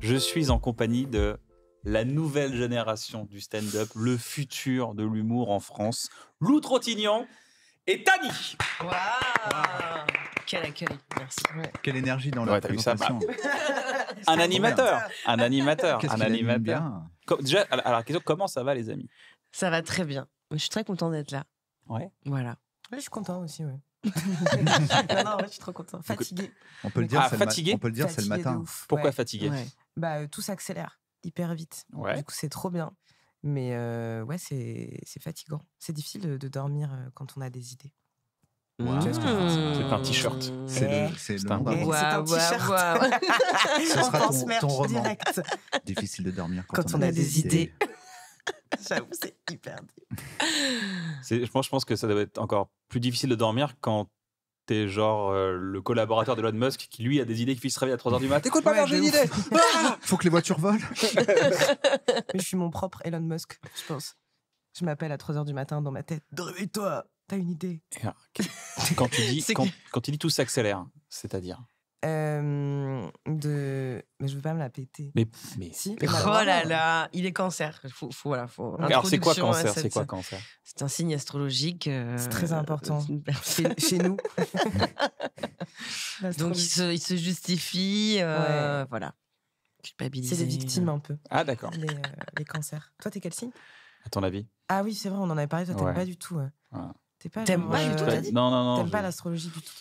Je suis en compagnie de la nouvelle génération du stand-up, le futur de l'humour en France, Lou Trottignon et Tani. Waouh, quel accueil, merci. Ouais. Quelle énergie dans la présentation. Un animateur. Qu'est-ce qu'il anime bien. Déjà, alors, question, comment ça va, les amis? Ça va très bien. Je suis très content d'être là. Ouais. Voilà. Ouais, je suis content aussi, ouais. non, je suis trop content. Fatigué. On peut le dire, fatigué. On peut le dire, c'est le matin. Pourquoi ouais. fatigué? Bah, tout s'accélère hyper vite. Ouais. Du coup, c'est trop bien. Mais ouais, c'est fatigant. C'est difficile de dormir quand on a des idées. Wow. C'est un t-shirt. C'est le monde avant. C'est un t-shirt. Ce sera ton roman. Direct. Difficile de dormir quand on a des idées. J'avoue, c'est hyper dur. Je pense que ça doit être encore plus difficile de dormir quand t'es genre le collaborateur d'Elon Musk qui lui a des idées qui se réveiller à 3h du matin. Écoute pas, j'ai une idée. Faut que les voitures volent. Mais je suis mon propre Elon Musk, je pense. Je m'appelle à 3h du matin dans ma tête. Réveille-toi, t'as une idée. Quand tu dis tout s'accélère, c'est-à-dire mais je veux pas me la péter. Mais si. Oh là là, il est cancer. Voilà, alors c'est quoi cancer? C'est quoi cancer? C'est un signe astrologique. C'est très important chez nous. Donc il se justifie. Voilà. Culpabilisé. C'est des victimes un peu. Ah d'accord. Les cancers. Toi, t'es quel signe? À ton avis? Ah oui, c'est vrai, on en avait parlé. Toi, t'aimes pas du tout. T'aimes pas du tout, t'as dit? Non. T'aimes pas l'astrologie du tout?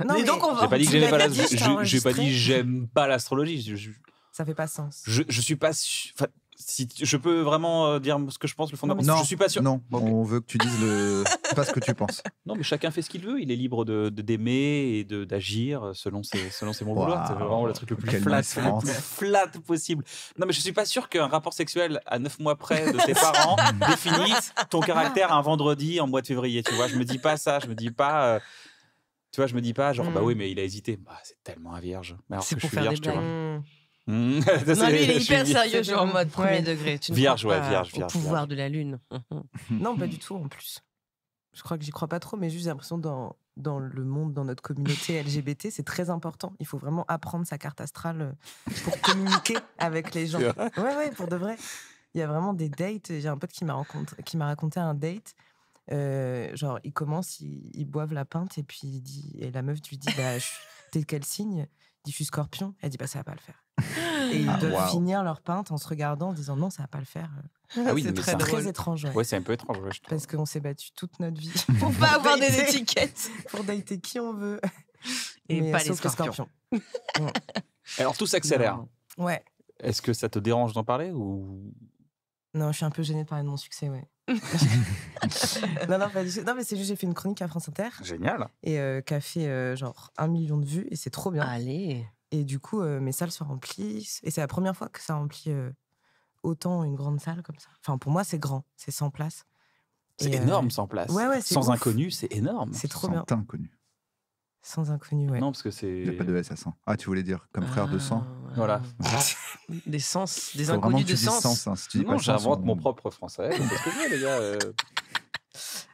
Non, mais donc j'ai pas dit que j'aimais pas l'astrologie. J'ai pas dit j'aime pas l'astrologie. Ça fait pas sens. Je suis pas sûr. Si je peux vraiment dire ce que je pense, le fondament. Non, je suis pas sûr. Non, on veut que tu dises pas ce que tu penses. Non, mais chacun fait ce qu'il veut. Il est libre d'aimer et d'agir selon ses bons vouloirs. C'est vraiment le truc le plus flat possible. Non, mais je suis pas sûr qu'un rapport sexuel à 9 mois près de tes parents définisse ton caractère un vendredi en mois de février. Tu vois, je me dis pas ça. Je me dis pas. Tu vois, je me dis pas genre bah oui, mais il a hésité. Bah, c'est tellement un vierge. Mais alors c'est que pour je suis faire vierge, des blagues. Non, lui, il est hyper sérieux, genre en mode premier degré. Tu vierge, vierge. Au pouvoir de la lune. Non, pas du tout, en plus. Je crois que j'y crois pas trop, mais juste j'ai l'impression dans le monde, dans notre communauté LGBT, c'est très important. Il faut vraiment apprendre sa carte astrale pour communiquer avec les gens. Ouais, pour de vrai. Il y a vraiment des dates. J'ai un pote qui m'a raconté un date. Genre, ils commencent, ils boivent la pinte et puis et la meuf lui dit t'es quel signe? Il dit je suis Scorpion. Elle dit ça va pas le faire. Et ils doivent finir leur pinte en se regardant en disant non, ça va pas le faire. Ah oui, c'est très étrange. Ouais, c'est un peu étrange. Ouais, je trouve. Parce qu'on s'est battu toute notre vie pour pas avoir des étiquettes, pour dater qui on veut et pas les Scorpions. Alors tout s'accélère. Ouais. Est-ce que ça te dérange d'en parler ou? Non, je suis un peu gênée de parler de mon succès, ouais. non, pas du tout. Non, mais c'est juste j'ai fait une chronique à France Inter. Génial. Et qui a fait genre 1 million de vues et c'est trop bien. Allez. Et du coup, mes salles se remplissent. Et c'est la première fois que ça remplit autant une grande salle comme ça. Enfin, pour moi, c'est grand. C'est 100 places. C'est énorme, 100 places. Ouais, sans inconnus, c'est énorme. C'est trop bien. Sans inconnus. Sans inconnus, ouais. Non, parce que c'est. Il n'y a pas de S à 100. Ah, tu voulais dire comme frère de sang. Voilà. Des sens, des Faut inconnus de sens. Hein. Si tu dis non, pas j'invente mon propre français. C'est ce que je veux, les gars.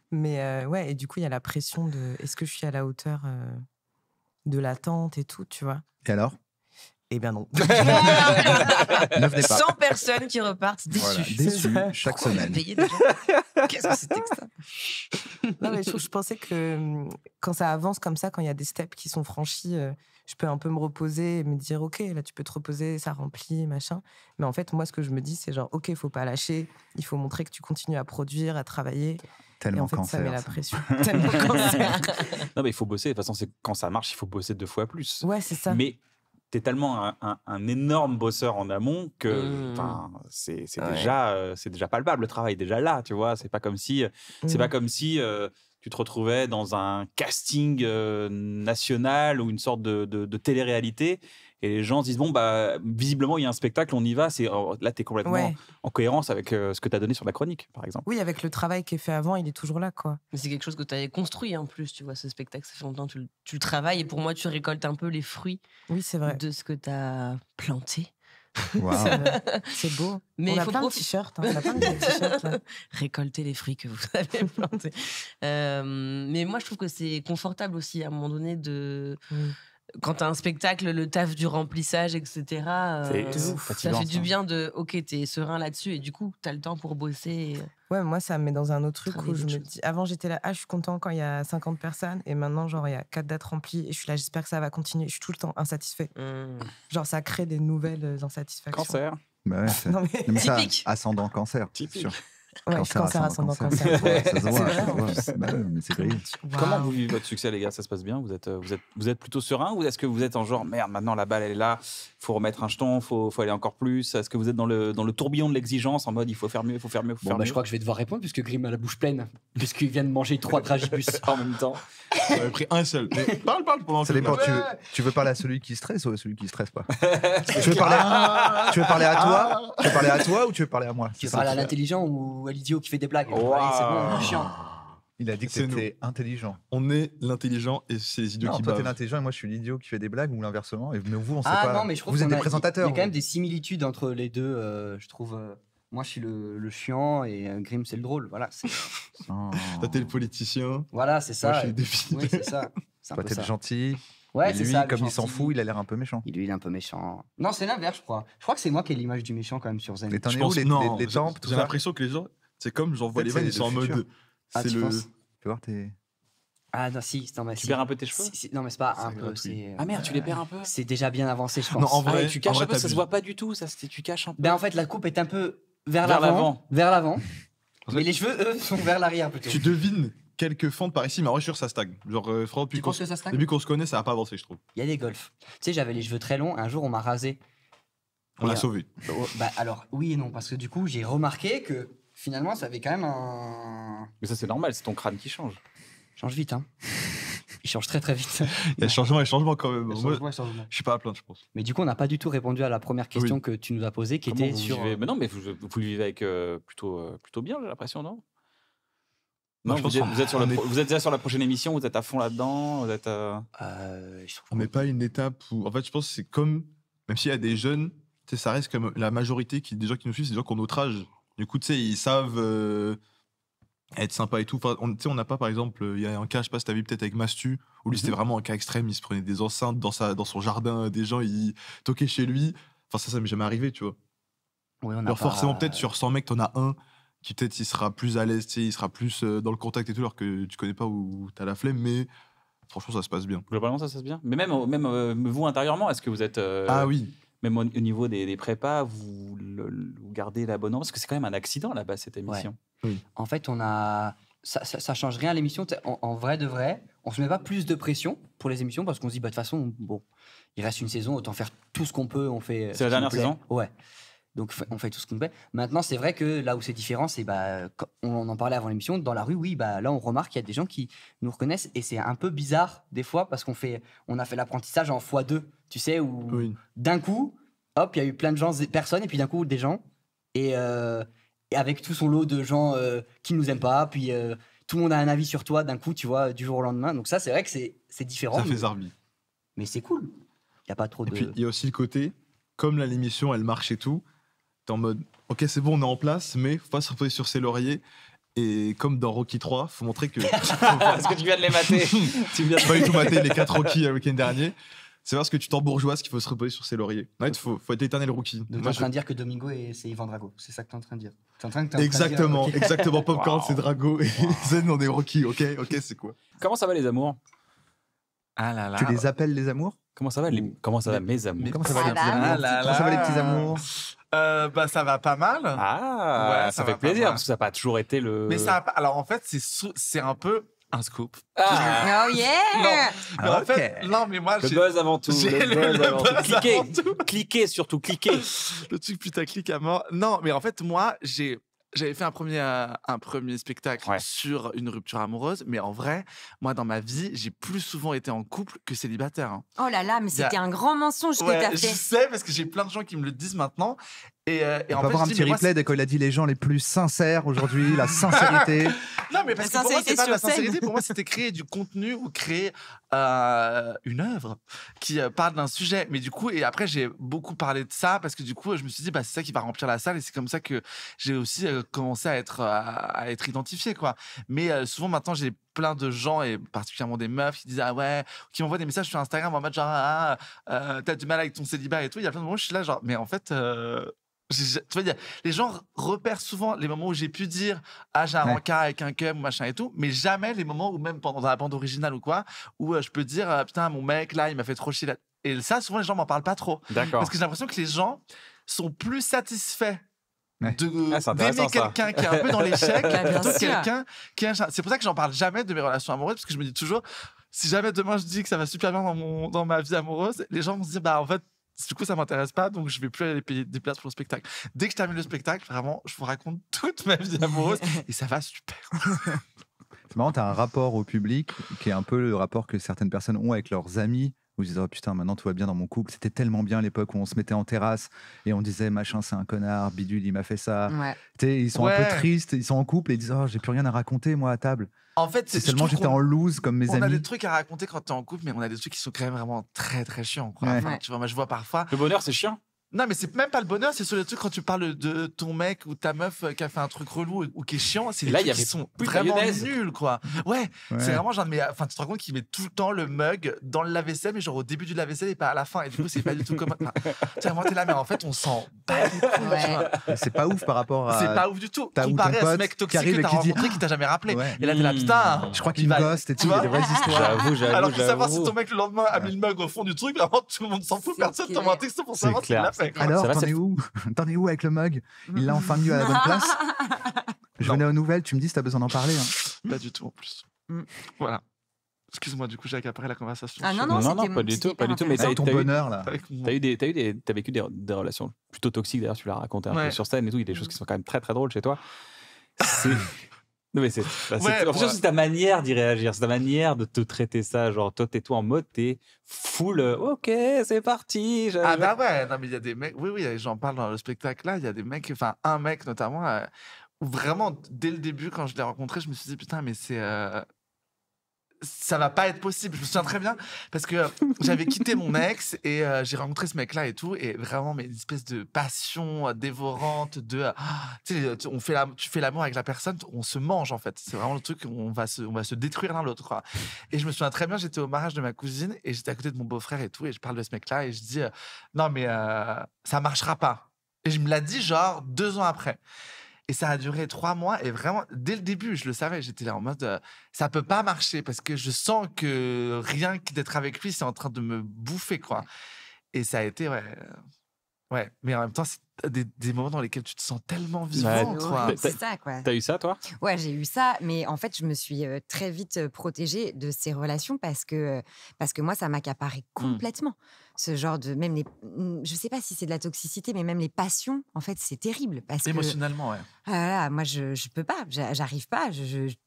Mais ouais, et du coup, il y a la pression de est-ce que je suis à la hauteur de l'attente et tout, tu vois. Et alors? Eh bien non. 100 personnes qui repartent déçues. Voilà, déçues chaque semaine. Qu'est-ce que c'était que ça? Non, mais je pensais que quand ça avance comme ça, quand il y a des steps qui sont franchis, je peux un peu me reposer et me dire ok, là tu peux te reposer, ça remplit, machin. Mais en fait, moi, ce que je me dis, c'est genre ok, il faut pas lâcher, il faut montrer que tu continues à produire, à travailler. Tellement et en fait, cancer, ça met la pression. Tellement cancer. Non, mais il faut bosser. De toute façon, quand ça marche, il faut bosser 2 fois plus. Ouais, c'est ça. Mais t'es tellement un énorme bosseur en amont que c'est déjà palpable, le travail est déjà là, tu vois. C'est pas comme si tu te retrouvais dans un casting national ou une sorte de télé-réalité et les gens se disent bon visiblement il y a un spectacle, on y va. Là t'es complètement en cohérence avec ce que t'as donné sur la chronique, par exemple. Oui, avec le travail qui est fait avant, il est toujours là, quoi. Mais c'est quelque chose que tu avais construit en plus, tu vois, ce spectacle. Ça fait longtemps que tu le travailles et pour moi tu récoltes un peu les fruits de ce que tu as planté. Wow. C'est beau. Mais on a plein de t-shirts. On a plein de t-shirts. Récolter les fruits que vous avez plantés. Mais moi, je trouve que c'est confortable aussi, à un moment donné, quand t'as un spectacle, le taf du remplissage, etc. Ça fait du bien de, ok, t'es serein là-dessus et du coup, t'as le temps pour bosser. Ouais, moi, ça me met dans un autre truc où je me dis, avant, j'étais là, je suis content quand il y a 50 personnes et maintenant, genre, il y a 4 dates remplies et je suis là, j'espère que ça va continuer. Je suis tout le temps insatisfait. Genre, ça crée des nouvelles insatisfactions. Cancer. Bah ouais, mais ça, ascendant cancer. Typique. Ouais, cancer ascendant cancer. Ouais, ça se voit. Bah ouais, mais c'est grillé. Comment vous vivez votre succès, les gars? Ça se passe bien? Vous êtes plutôt serein ou est-ce que vous êtes en genre merde, maintenant la balle elle est là, faut remettre un jeton, faut aller encore plus? Est-ce que vous êtes dans le tourbillon de l'exigence en mode il faut faire mieux, il faut faire mieux, je crois que je vais devoir répondre puisque Grim a la bouche pleine, puisqu'il vient de manger 3 dragibus en même temps. J'avais pris un seul. Mais parle pendant ça dépend. Tu veux parler à celui qui stresse ou à celui qui stresse pas? Tu veux parler à toi? Tu veux parler à toi ou tu veux parler à moi? Tu veux parler à l'intelligent ou à l'idiot qui fait des blagues? Wow. Allez, c'est bon, chiant. Il a dit que c'était intelligent. On est l'intelligent et c'est les idiots qui toi, bavent. t'es l'intelligent et moi, je suis l'idiot qui fait des blagues ou l'inversement. Mais vous, on sait pas. Non, mais je trouve vous êtes des présentateurs. Il y a quand même des similitudes entre les deux, je trouve. Moi, je suis le chiant et Grim, c'est le drôle. Voilà. Toi, t'es le politicien. Voilà, c'est ça. Moi, je suis le défi. Oui, c'est ça. Toi, t'es le gentil. Ouais, et lui, comme il s'en fout, il a l'air un peu méchant. Lui, il est un peu méchant. Non, c'est l'inverse, je crois. Je crois que c'est moi qui ai l'image du méchant quand même sur Zen. Et t'en es où les tempes, tout ça? J'ai l'impression que les gens, c'est comme j'envoie les vannes, ils sont en mode. C'est le. Tu peux voir tes. Ah non, si, tu perds un peu tes cheveux? Non, mais c'est pas un peu. Ah merde, tu les perds un peu? C'est déjà bien avancé, je pense. Non, en vrai, tu caches un peu, ça se voit pas du tout, tu caches un peu. Ben en fait, la coupe est un peu vers l'avant. Mais les cheveux, eux, sont vers l'arrière plutôt. Tu devines quelques fentes par ici, mais en vrai, je suis sûr que ça stagne. Genre, tu penses que ça stagne? Depuis qu'on se connaît, ça n'a pas avancé, je trouve. Il y a des golfs. Tu sais, j'avais les cheveux très longs. Un jour, on m'a rasé. On l'a sauvé. Bah alors, oui et non, parce que du coup, j'ai remarqué que finalement, ça avait quand même un. Mais ça, c'est normal, c'est ton crâne qui change. Change vite, hein. Il change très très vite. Il y a changement quand même. Changement. Je suis pas à plaindre, je pense. Mais du coup, on n'a pas du tout répondu à la première question que tu nous as posée, qui était sur. Mais non, mais vous le vivez avec plutôt bien, j'ai l'impression, non? Non, vous êtes déjà sur la prochaine émission, vous êtes à fond là-dedans, On n'est pas une étape où. En fait, je pense que c'est comme. Même s'il y a des jeunes, ça reste comme la majorité des gens qui nous suivent, c'est des gens qui ont notre âge. Du coup, tu sais, ils savent être sympa et tout. Enfin, on n'a pas, par exemple, il y a un cas, je sais pas si t'as vu peut-être avec Mastu, où lui, c'était vraiment un cas extrême. Il se prenait des enceintes dans son jardin, des gens, ils toquaient chez lui. Enfin, ça m'est jamais arrivé, tu vois. Oui, alors, forcément, peut-être sur 100 mecs, t'en as un qui peut-être il sera plus à l'aise, il sera plus dans le contact et tout, alors que tu connais pas où t'as la flemme, mais franchement, ça se passe bien. Globalement, ça se passe bien. Mais même vous, intérieurement, est-ce que vous êtes. Ah oui. Même au niveau des prépas, vous gardez la bonne ambiance? Parce que c'est quand même un accident là-bas, cette émission. Ouais. Oui. En fait, ça change rien à l'émission. En vrai de vrai, on se met pas plus de pression pour les émissions parce qu'on se dit, de toute façon, bon, il reste une saison, autant faire tout ce qu'on peut. C'est la dernière saison? Ouais. Donc, on fait tout ce qu'on peut. Maintenant, c'est vrai que là où c'est différent, c'est on en parlait avant l'émission, dans la rue, oui, là, on remarque qu'il y a des gens qui nous reconnaissent et c'est un peu bizarre des fois parce qu'on a fait l'apprentissage en x2, tu sais, où d'un coup, hop, il y a eu plein de gens, personnes, et puis d'un coup, des gens. Et avec tout son lot de gens qui nous aiment pas, puis tout le monde a un avis sur toi d'un coup, tu vois, du jour au lendemain. Donc, ça, c'est vrai que c'est différent. Ça fait zarbi. Mais c'est cool. Il n'y a pas trop de. Et puis, il y a aussi le côté, comme là, l'émission, elle marche et tout. T'es en mode, ok, c'est bon, on est en place, mais faut pas se reposer sur ses lauriers. Et comme dans Rocky 3, faut montrer que. Est-ce que tu viens de les mater? Tu viens pas du tout mater les 4 Rocky le week-end dernier. C'est parce que tu t'embourgeoises qu'il faut se reposer sur ses lauriers. Il faut être l'éternel Rookie. Donc, tu es en train de dire que Domingo, c'est Ivan Drago. C'est ça que tu es en train de dire. Exactement. Popcorn, c'est Drago. Et Zen, on est Rocky. Ok, c'est quoi? Comment ça va, les amours? Ah là là. Tu les appelles les amours? Comment ça va, mes amours? Comment ça va, les petits amours? Ça va pas mal. Ah, ouais, ça fait plaisir parce que ça n'a pas toujours été le. Mais ça a pas... Alors en fait, c'est un peu un scoop. Ah. Oh yeah. Mais en fait, non, mais moi, le buzz avant tout. Le buzz avant tout. Cliquez surtout, cliquez. Le truc putaclic à mort. Non, mais en fait, moi, j'avais fait un premier spectacle sur une rupture amoureuse, mais en vrai, moi, dans ma vie, j'ai plus souvent été en couple que célibataire. Hein. Oh là là, mais c'était un grand mensonge que t'as fait. Je sais, parce que j'ai plein de gens qui me le disent maintenant. Et on en peut fait, avoir un petit replay dès qu'il a dit les gens les plus sincères aujourd'hui, la sincérité. Non, mais parce que pour moi, c'est pas de la sincérité. Pour moi, c'était créer du contenu ou créer une œuvre qui parle d'un sujet. Mais du coup, et après, j'ai beaucoup parlé de ça parce que du coup, je me suis dit, c'est ça qui va remplir la salle et c'est comme ça que j'ai aussi commencé à être identifié, quoi. Mais souvent, maintenant, j'ai plein de gens, et particulièrement des meufs, qui disent ah ouais, qui m'envoient des messages sur Instagram en mode genre t'as du mal avec ton célibat et tout. Il y a plein de moments où je suis là genre mais en fait tu vois, les gens repèrent souvent les moments où j'ai pu dire j'ai un rencard avec un cum ou machin et tout, mais jamais les moments où même pendant la bande originale ou quoi, où je peux dire putain mon mec là il m'a fait trop chier là. Et ça souvent les gens m'en parlent pas trop. D'accord. Parce que j'ai l'impression que les gens sont plus satisfaits d'aimer ça. quelqu'un qui est un peu dans l'échec plutôt que quelqu'un qui est c'est pour ça que j'en parle jamais de mes relations amoureuses, parce que je me dis toujours si jamais demain je dis que ça va super bien dans ma vie amoureuse, les gens vont se dire bah en fait du coup ça m'intéresse pas, donc je vais plus aller payer des places pour le spectacle. Dès que je termine le spectacle, vraiment je vous raconte toute ma vie amoureuse et ça va super. C'est marrant, t'as un rapport au public qui est un peu le rapport que certaines personnes ont avec leurs amis, où ils disent oh putain maintenant tout va bien dans mon couple. C'était tellement bien à l'époque où on se mettait en terrasse et on disait machin c'est un connard, bidule il m'a fait ça. Ils sont un peu tristes, ils sont en couple et ils disent oh j'ai plus rien à raconter moi à table. En fait, c'est seulement j'étais en loose comme mes amis. On a des trucs à raconter quand t'es en couple, mais on a des trucs qui sont quand même vraiment très très chiants, quoi. Enfin, tu vois, moi je vois parfois. Le bonheur c'est chiant. Non, mais c'est même pas le bonheur, c'est sur les trucs quand tu parles de ton mec ou ta meuf qui a fait un truc relou ou qui est chiant, c'est les trucs qui sont vraiment nuls, quoi. Ouais. C'est vraiment genre, mais enfin, tu te rends compte qu'il met tout le temps le mug dans le lave-vaisselle, mais genre au début du lave-vaisselle et pas à la fin. Et du coup, c'est pas du tout comme. T'es là, mais en fait, on s'en bat les couilles. C'est pas ouf par rapport à. C'est pas ouf du tout. Comparé à ce mec toxique que t'as rencontré qui t'a jamais rappelé. Et là, t'es là, putain. Je crois qu'il me ghost et tout, il y a des vraies histoires. J'avoue. Alors que savoir si ton mec le lendemain a mis le mug au fond du truc, vraiment, tout le monde s'en fout. Personne t'envoie un texto pour savoir s'il l'a fait. Alors, t'en es où avec le mug? Il l'a enfin mis à la bonne place? Je venais aux nouvelles, tu me dis si t'as besoin d'en parler. Pas du tout en plus. Voilà. Excuse-moi, du coup, j'ai accaparé la conversation. Ah non, pas du tout. Mais t'as ton bonheur là. T'as vécu des relations plutôt toxiques, d'ailleurs, tu l'as raconté un peu sur scène et tout. Il y a des choses qui sont quand même très très drôles chez toi. Non mais c'est ta manière d'y réagir, c'est ta manière de te traiter ça, genre toi tais-toi en mode t'es full ok c'est parti. Ah bah ouais, non mais il y a des mecs, oui j'en parle dans le spectacle là, il y a des mecs, enfin un mec notamment où vraiment dès le début quand je l'ai rencontré je me suis dit putain mais ça va pas être possible. Je me souviens très bien parce que j'avais quitté mon ex et j'ai rencontré ce mec-là et tout, et vraiment mais une espèce de passion dévorante de tu sais, tu fais l'amour avec la personne, on se mange en fait. C'est vraiment le truc où on va se détruire l'un l'autre, quoi. Et je me souviens très bien, j'étais au mariage de ma cousine et j'étais à côté de mon beau-frère et tout, et je parle de ce mec-là et je dis non mais ça marchera pas. Et je me l'ai dit genre 2 ans après. Et ça a duré 3 mois, et vraiment, dès le début, je le savais, j'étais là en mode, ça peut pas marcher, parce que je sens que rien que d'être avec lui, c'est en train de me bouffer, quoi. Et ça a été, ouais, mais en même temps, c'est des moments dans lesquels tu te sens tellement vivant, quoi. C'est ça, quoi. T'as eu ça, toi? Ouais, j'ai eu ça, mais en fait, je me suis très vite protégée de ces relations parce que moi, ça m'accaparait complètement. Ce genre de, même je sais pas si c'est de la toxicité, mais même les passions, en fait, c'est terrible. Émotionnellement, ouais. Voilà, moi, je peux pas, j'arrive pas.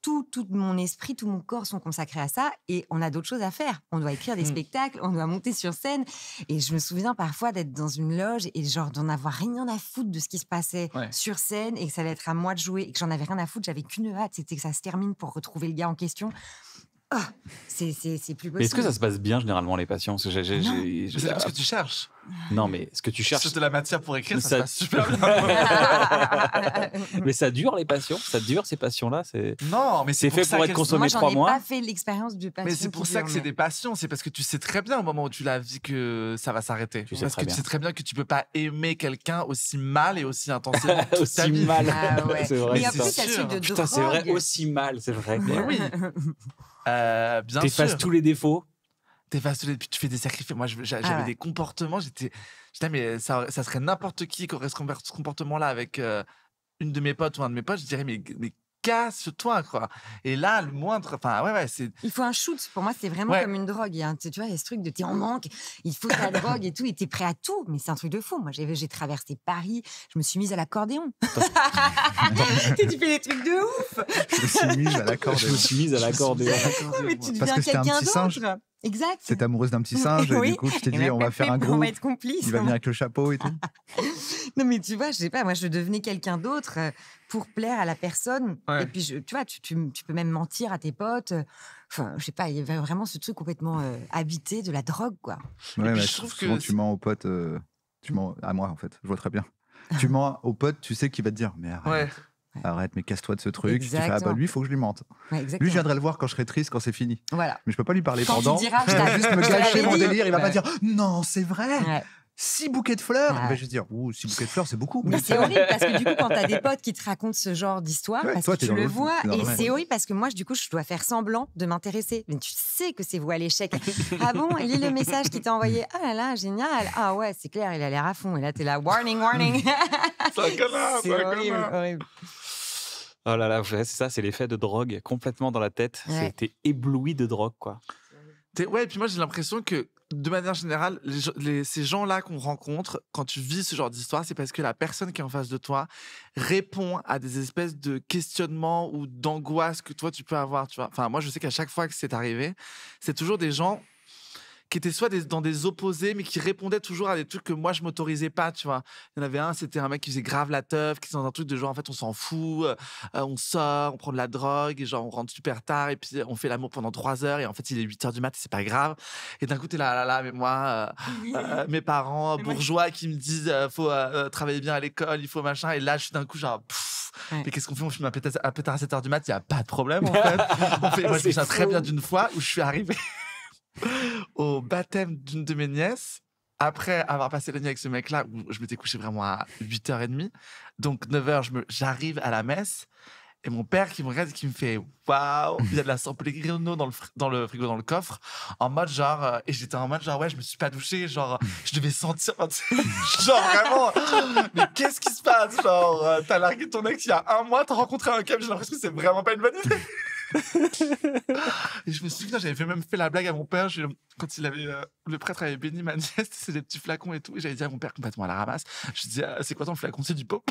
Tout mon esprit, tout mon corps sont consacrés à ça, et on a d'autres choses à faire. On doit écrire des spectacles, on doit monter sur scène, et je me souviens parfois d'être dans une loge et genre d'en avoir rien à foutre de ce qui se passait sur scène, et que ça allait être à moi de jouer, et que j'en avais rien à foutre. J'avais qu'une hâte, c'était que ça se termine pour retrouver le gars en question. C'est plus possible. Mais est-ce que ça se passe bien généralement les patients? C'est parce que tu cherches. Non, mais ce que tu cherches. C'est de la matière pour écrire, ça se passe super bien. Mais ça dure les passions? Ça dure ces passions-là? Non, mais c'est fait pour être consommé 3 mois. Moi, j'en ai pas fait l'expérience du passion. Mais c'est pour ça que c'est des passions. C'est parce que tu sais très bien au moment où tu l'as vu que ça va s'arrêter. Parce que tu sais très bien que tu peux pas aimer quelqu'un aussi mal et aussi intensément. Aussi mal. C'est vrai. Mais en plus, ça suit de putain, c'est vrai, aussi mal, c'est vrai. Mais oui. Bien sûr. T'effaces tous les défauts. Puis tu fais des sacrifices. Moi, j'avais des comportements. J'étais mais ça serait n'importe qui aurait ce comportement-là avec une de mes potes ou un de mes potes. Je dirais, mais casse-toi, quoi. Et là, le moindre. Enfin, ouais, c'est. Il faut un shoot. Pour moi, c'est vraiment comme une drogue. Tu vois, il y a ce truc de t'es en manque, il faut ta drogue et tout, et t'es prêt à tout. Mais c'est un truc de fou. Moi, j'ai traversé Paris, je me suis mise à l'accordéon. Tu fais des trucs de ouf. Je me suis mise à l'accordéon. Mais tu deviens quelqu'un d'autre. Exact. C'est amoureuse d'un petit singe, et du coup, tu t'es dit, on va faire un groupe. On va être complices. Il va venir avec le chapeau et tout. Non, mais tu vois, je sais pas, moi, je devenais quelqu'un d'autre pour plaire à la personne. Ouais. Et puis, tu vois, tu peux même mentir à tes potes. Enfin, je sais pas, il y avait vraiment ce truc complètement habité de la drogue, quoi. Ouais, mais je trouve que tu mens aux potes, tu mens à moi, en fait, je vois très bien. Tu mens aux potes, tu sais qu'il va te dire, mais arrête. Arrête, mais casse-toi de ce truc. Tu fais, ah bah lui, il faut que je lui mente. Lui, je viendrai le voir quand je serai triste, quand c'est fini. Voilà. Mais je peux pas lui parler quand pendant. Tu diras, il va juste me gâcher mon délire. Il va Ouais. pas dire, non, c'est vrai. 6 bouquets de fleurs. Il va juste dire, 6 bouquets de fleurs, c'est beaucoup. Mais c'est horrible parce que du coup, quand t'as des potes qui te racontent ce genre d'histoire, parce toi, que tu le vois, et normal. c'est horrible parce que moi, du coup, je dois faire semblant de m'intéresser. Mais tu sais que c'est voué à l'échec. Ah bon, lis le message qu'il t'a envoyé. Ah là là, génial. Ah ouais, c'est clair, il a l'air à fond. Et là, t'es là, warning, warning. C'est un connard, C'est horrible. Oh là là, c'est ça, c'est l'effet de drogue complètement dans la tête. Ouais. T'es ébloui de drogue, quoi. Ouais, et puis moi j'ai l'impression que de manière générale, ces gens-là qu'on rencontre, quand tu vis ce genre d'histoire, c'est parce que la personne qui est en face de toi répond à des espèces de questionnements ou d'angoisse que toi tu peux avoir. Tu vois, enfin, moi je sais qu'à chaque fois que c'est arrivé, c'est toujours des gens qui étaient soit dans des opposés, mais qui répondaient toujours à des trucs que moi, je m'autorisais pas, tu vois. Il y en avait un, c'était un mec qui faisait grave la teuf, qui était dans un truc de genre, en fait, on s'en fout, on sort, on prend de la drogue, et genre, on rentre super tard, et puis on fait l'amour pendant 3 heures, et en fait, il est 8 heures du mat, et c'est pas grave. Et d'un coup, t'es là, mais moi, mes parents bourgeois qui me disent, faut travailler bien à l'école, il faut machin, et là, je suis d'un coup, genre, mais qu'est-ce qu'on fait? On fume un pétard à 7 heures du mat, il y a pas de problème, en fait. Moi, je me souviens très bien d'une fois où je suis arrivé au baptême d'une de mes nièces, après avoir passé la nuit avec ce mec-là, où je m'étais couché vraiment à 8h30. Donc, 9h, j'arrive à la messe, et mon père qui me regarde et qui me fait « Waouh, il y a de la San Pellegrino dans le frigo, dans le coffre. » En mode genre... et j'étais en mode genre, ouais, je me suis pas douché, genre, je devais sentir... genre, vraiment, mais qu'est-ce qui se passe? Genre, t'as largué ton ex il y a 1 mois, t'as rencontré un cap, j'ai l'impression que c'est vraiment pas une bonne idée. Et je me souviens, j'avais même fait la blague à mon père quand le prêtre avait béni ma nièce, c'est des petits flacons et tout, et j'avais dit à mon père complètement à la ramasse, je dis c'est quoi ton flacon? C'est du pot.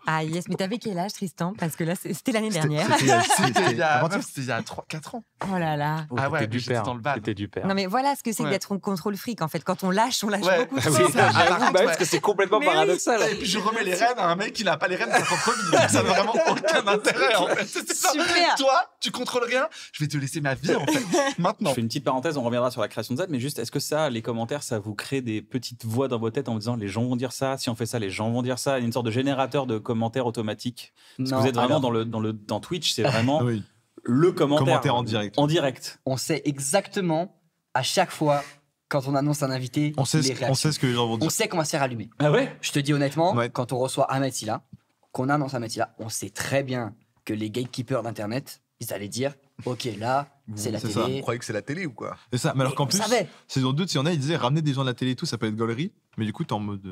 Ah yes, mais t'avais quel âge, Tristan? Parce que là, c'était l'année dernière. C'était il y a 3-4 ans. Oh là là. Oh, Ah ouais, du j'étais père. dans le bad. T'étais du père. Non mais voilà ce que c'est d'être un contrôle fric en fait. Quand on lâche Ouais. beaucoup. Ah oui, parce que c'est complètement Mais oui. paradoxal. Et puis je remets les rênes à un mec qui n'a pas les rênes de sa propre vie. Ça n'a vraiment aucun intérêt en fait. C'est ça. Super. Toi, tu contrôles rien, je vais te laisser ma vie en fait. Maintenant. Je fais une petite parenthèse, on reviendra sur la création de Z, mais juste, est-ce que ça, les commentaires, ça vous crée des petites voix dans vos têtes en vous disant les gens vont dire ça, si on fait ça, les gens vont dire ça, une sorte de générateur de commentaires automatique? Parce que vous êtes vraiment dans Twitch, c'est vraiment Oui. le commentaire en direct. En direct. On sait exactement à chaque fois quand on annonce un invité, On sait les réactions. ce que les gens vont On dire. sait qu'on va se faire allumer. Ah ouais? Je te dis honnêtement, Ouais. quand on reçoit Ahmed Silla, qu'on annonce Ahmed Silla, on sait très bien que les gatekeepers d'Internet, ils allaient dire ok, là, c'est la c'est télé. ça. Vous croyez que c'est la télé ou quoi? C'est ça. Mais alors qu'en On plus, savait. saison 2, s'il y en a, ils disaient ramener des gens de la télé et tout, ça peut être gaulerie. Mais du coup, t'es en mode.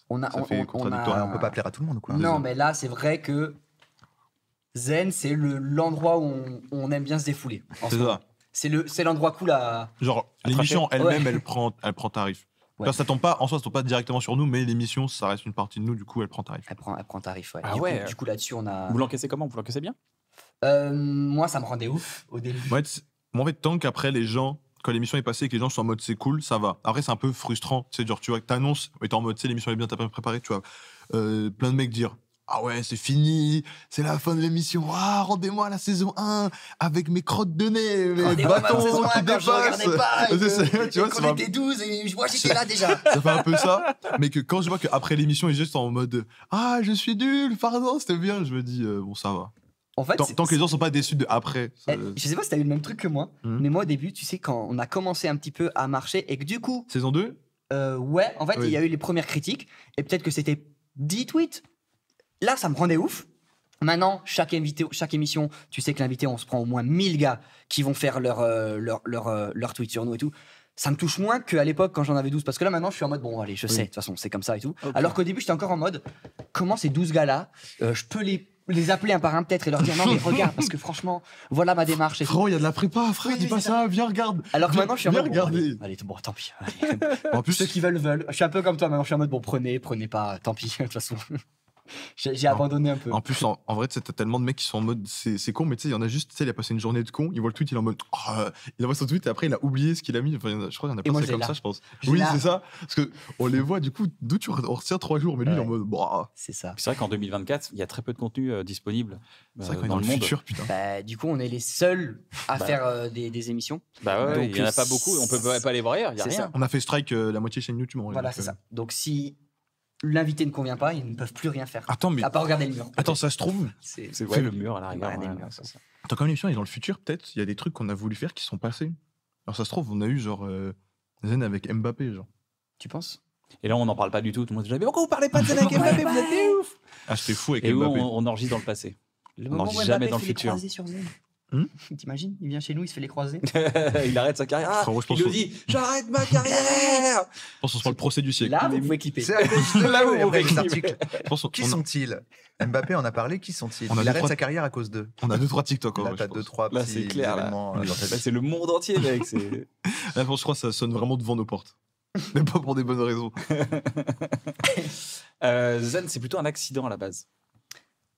On a, Ça fait contradictoire, On peut pas plaire à tout le monde ou quoi? Non, mais là, c'est vrai que Zen, c'est l'endroit où on aime bien se défouler. en C'est ce moment. ça. C'est l'endroit cool à. Genre, l'émission tracher. elle-même, Ouais. elle prend tarif. Ouais. Là, ça tombe pas, en soi, ça tombe pas directement sur nous, mais l'émission, ça reste une partie de nous, du coup, elle prend tarif. Elle prend tarif, ouais. Ah du, ouais. coup, du coup, là-dessus, on a. Vous l'encaissez comment? Vous l'encaissez bien? Moi, ça me rendait ouf au début. Moi, en fait, tant qu'après, les gens, quand l'émission est passée et que les gens sont en mode c'est cool, ça va. Après, c'est un peu frustrant. C'est genre, tu vois, que t'annonces, et t'es en mode, tu sais, l'émission est bien, t'as pas préparé, tu vois. Plein de mecs dire. Ah ouais, c'est fini, c'est la fin de l'émission. Ah, rendez-moi la saison 1 avec mes crottes de nez, mes Rendez-moi ma bâtons saison 1 qui quand je regardais dépassent. pas. Et C'est ça, que, tu vois, et c'est qu'on un- était 12 et moi, j'étais là déjà. Ça fait un peu ça, mais que quand je vois qu'après l'émission, ils sont juste en mode ah, je suis nul, pardon, c'était bien, je me dis bon, ça va. En fait, Tant que les gens sont pas déçus de après. ça- Je sais pas si t'as eu le même truc que moi, mais moi au début, tu sais, quand on a commencé un petit peu à marcher et que du coup, Saison 2 ouais, en fait, Oui. il y a eu les premières critiques et peut-être que c'était 10 tweets. Là, ça me rendait ouf. Maintenant, chaque émission, tu sais que l'invité, on se prend au moins 1000 gars qui vont faire leur tweet sur nous et tout. Ça me touche moins qu'à l'époque quand j'en avais 12. Parce que là, maintenant, je suis en mode, bon, allez, je sais, de toute façon, c'est comme ça et tout. Ok. Alors qu'au début, j'étais encore en mode, comment ces 12 gars-là, je peux les appeler un par un peut-être et leur dire, non, mais regarde, parce que franchement, voilà ma démarche. Et tout. Frérot, il y a de la prépa, frère, Oui, dis oui, pas c'est ça, viens, regarde. Alors que maintenant, je suis en Viens mode, bon, regarder. allez, bon, tant pis. Allez. En plus, Ceux qui veulent. Je suis un peu comme toi maintenant, je suis en mode, bon, prenez pas, tant pis, de toute façon. J'ai abandonné un peu. En plus, en vrai, tu sais, t'as tellement de mecs qui sont en mode c'est con, mais tu sais, il y en a juste, tu sais, il a passé une journée de con, il voit le tweet, il est en mode il envoie son tweet et après il a oublié ce qu'il a mis. Enfin, je crois qu'il y en a Et moi, pas je l'ai comme là. ça, je pense. Je l'ai Oui, là. c'est ça. Parce que on les voit, du coup, d'où on retient 3 jours, mais lui, il est en mode bah. C'est ça. C'est vrai qu'en 2024, il y a très peu de contenu disponible C'est vrai qu'on est dans dans le le monde. futur, putain. Bah, du coup, on est les seuls à Bah. faire des émissions. Bah ouais, Donc, il y en a pas beaucoup, on peut pas aller voir ailleurs, il y a c'est rien. ça. On a fait strike la moitié chaîne YouTube. Voilà, c'est ça. Donc, si l'invité ne convient pas, ils ne peuvent plus rien faire. Attends, mais. À part regarder le mur. Attends, ça se trouve. C'est le mur à la rigueur. Attends, comme l'émission est dans le futur, peut-être, il y a des trucs qu'on a voulu faire qui sont passés. Alors, ça se trouve, on a eu genre Zen avec Mbappé, genre. Tu penses? Et là, on n'en parle pas du tout. Tout le monde dit, mais pourquoi vous parlez pas de Zen avec Mbappé? Vous êtes des ouf! Ah, j'étais fou avec Et où Mbappé. on enregistre dans le passé. Le On moment n'enregistre où jamais Mbappé dans le fait futur. les croisés sur Zen. T'imagines? Il vient chez nous, il se fait les croisés. Il arrête sa carrière. Frérot, je pense Il nous dit, j'arrête ma carrière! Je pense qu'on se prend le procès du siècle. Là, vous pouvez clipper. C'est à cause de Là où eux, on après, fait cet article. Qui On a- sont-ils? Mbappé en a parlé, qui sont-ils? On a Il deux, arrête trois- sa carrière à cause d'eux. On a 2-3 TikTok. Là, ouais, t'as je pense. 2-3 Là, petits c'est clair. Là, événements dans ta vie. c'est le monde entier, mec. Là, je crois que ça sonne vraiment devant nos portes. Mais pas pour des bonnes raisons. Zen, c'est plutôt un accident à la base.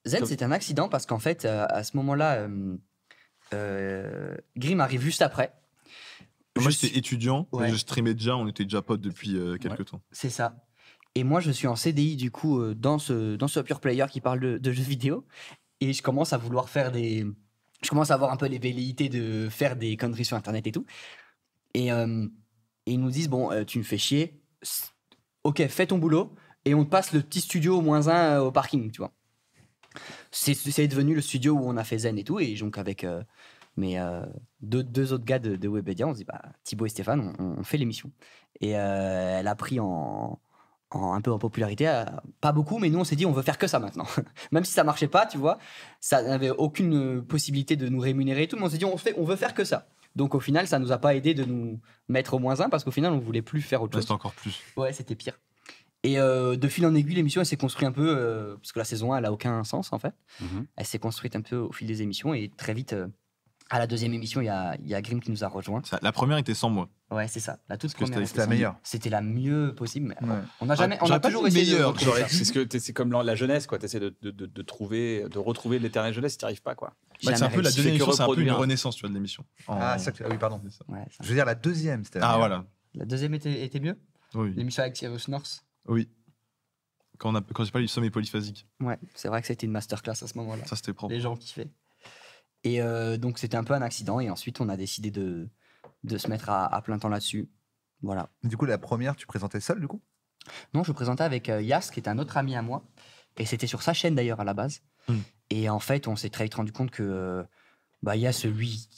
Zen, c'est un accident parce qu'en fait, à ce moment-là, Grim arrive juste après. Moi, Je j'étais suis- étudiant, Ouais. je streamais déjà, on était déjà potes depuis quelques temps. C'est ça. Et moi, je suis en CDI, du coup, dans ce Pure Player qui parle de jeux vidéo. Et je commence à vouloir faire des... Je commence à avoir un peu les velléités de faire des conneries sur Internet et tout. Et ils nous disent, bon, tu me fais chier. Ok, fais ton boulot. Et on te passe le petit studio au -1 au parking, tu vois. C'est devenu le studio où on a fait Zen et tout. Et donc, avec deux autres gars de Webedia, on se dit, bah, Thibaut et Stéphane, on fait l'émission. Et elle a pris un peu en popularité, pas beaucoup, mais nous on s'est dit on veut faire que ça maintenant. Même si ça marchait pas, tu vois, ça n'avait aucune possibilité de nous rémunérer et tout, mais on s'est dit on veut faire que ça. Donc au final, ça nous a pas aidé de nous mettre au -1 parce qu'au final on voulait plus faire autre chose. C'était encore plus. Ouais, c'était pire. Et de fil en aiguille, l'émission elle s'est construite un peu parce que la saison 1 elle a aucun sens en fait. Elle s'est construite un peu au fil des émissions et très vite. À la deuxième émission, il y a Grim qui nous a rejoint. La première était sans moi. Ouais, c'est ça. La toute Parce que première. C'était la meilleure. C'était la mieux possible. Mais Ouais. on n'a jamais, on j'aurais a pas toujours dit essayé de meilleure, retrouver ça. C'est comme la jeunesse, quoi. Tu essaies de retrouver l'éternelle jeunesse si tu n'y arrives pas, quoi. Bah, c'est un Jamais peu la réussi. deuxième que émission, c'est un peu une reproduire. renaissance, tu vois, de l'émission. Ah, oui, pardon. Ouais, ça. Je veux dire, la deuxième, c'était la Ah, meilleure. voilà. La deuxième était mieux. Oui. L'émission avec Cyrus North. Oui. Quand j'ai parlé du sommet polyphasique. Ouais, c'est vrai que c'était une masterclass à ce moment-là. Ça, c'était propre. Les gens kiffaient. Et donc c'était un peu un accident. Et ensuite, on a décidé de se mettre à plein temps là-dessus. Voilà. Du coup, la première, tu présentais seul, du coup? Non, je présentais avec Yas, qui est un autre ami à moi. Et c'était sur sa chaîne d'ailleurs à la base. Et en fait, on s'est très vite rendu compte que Yas, lui,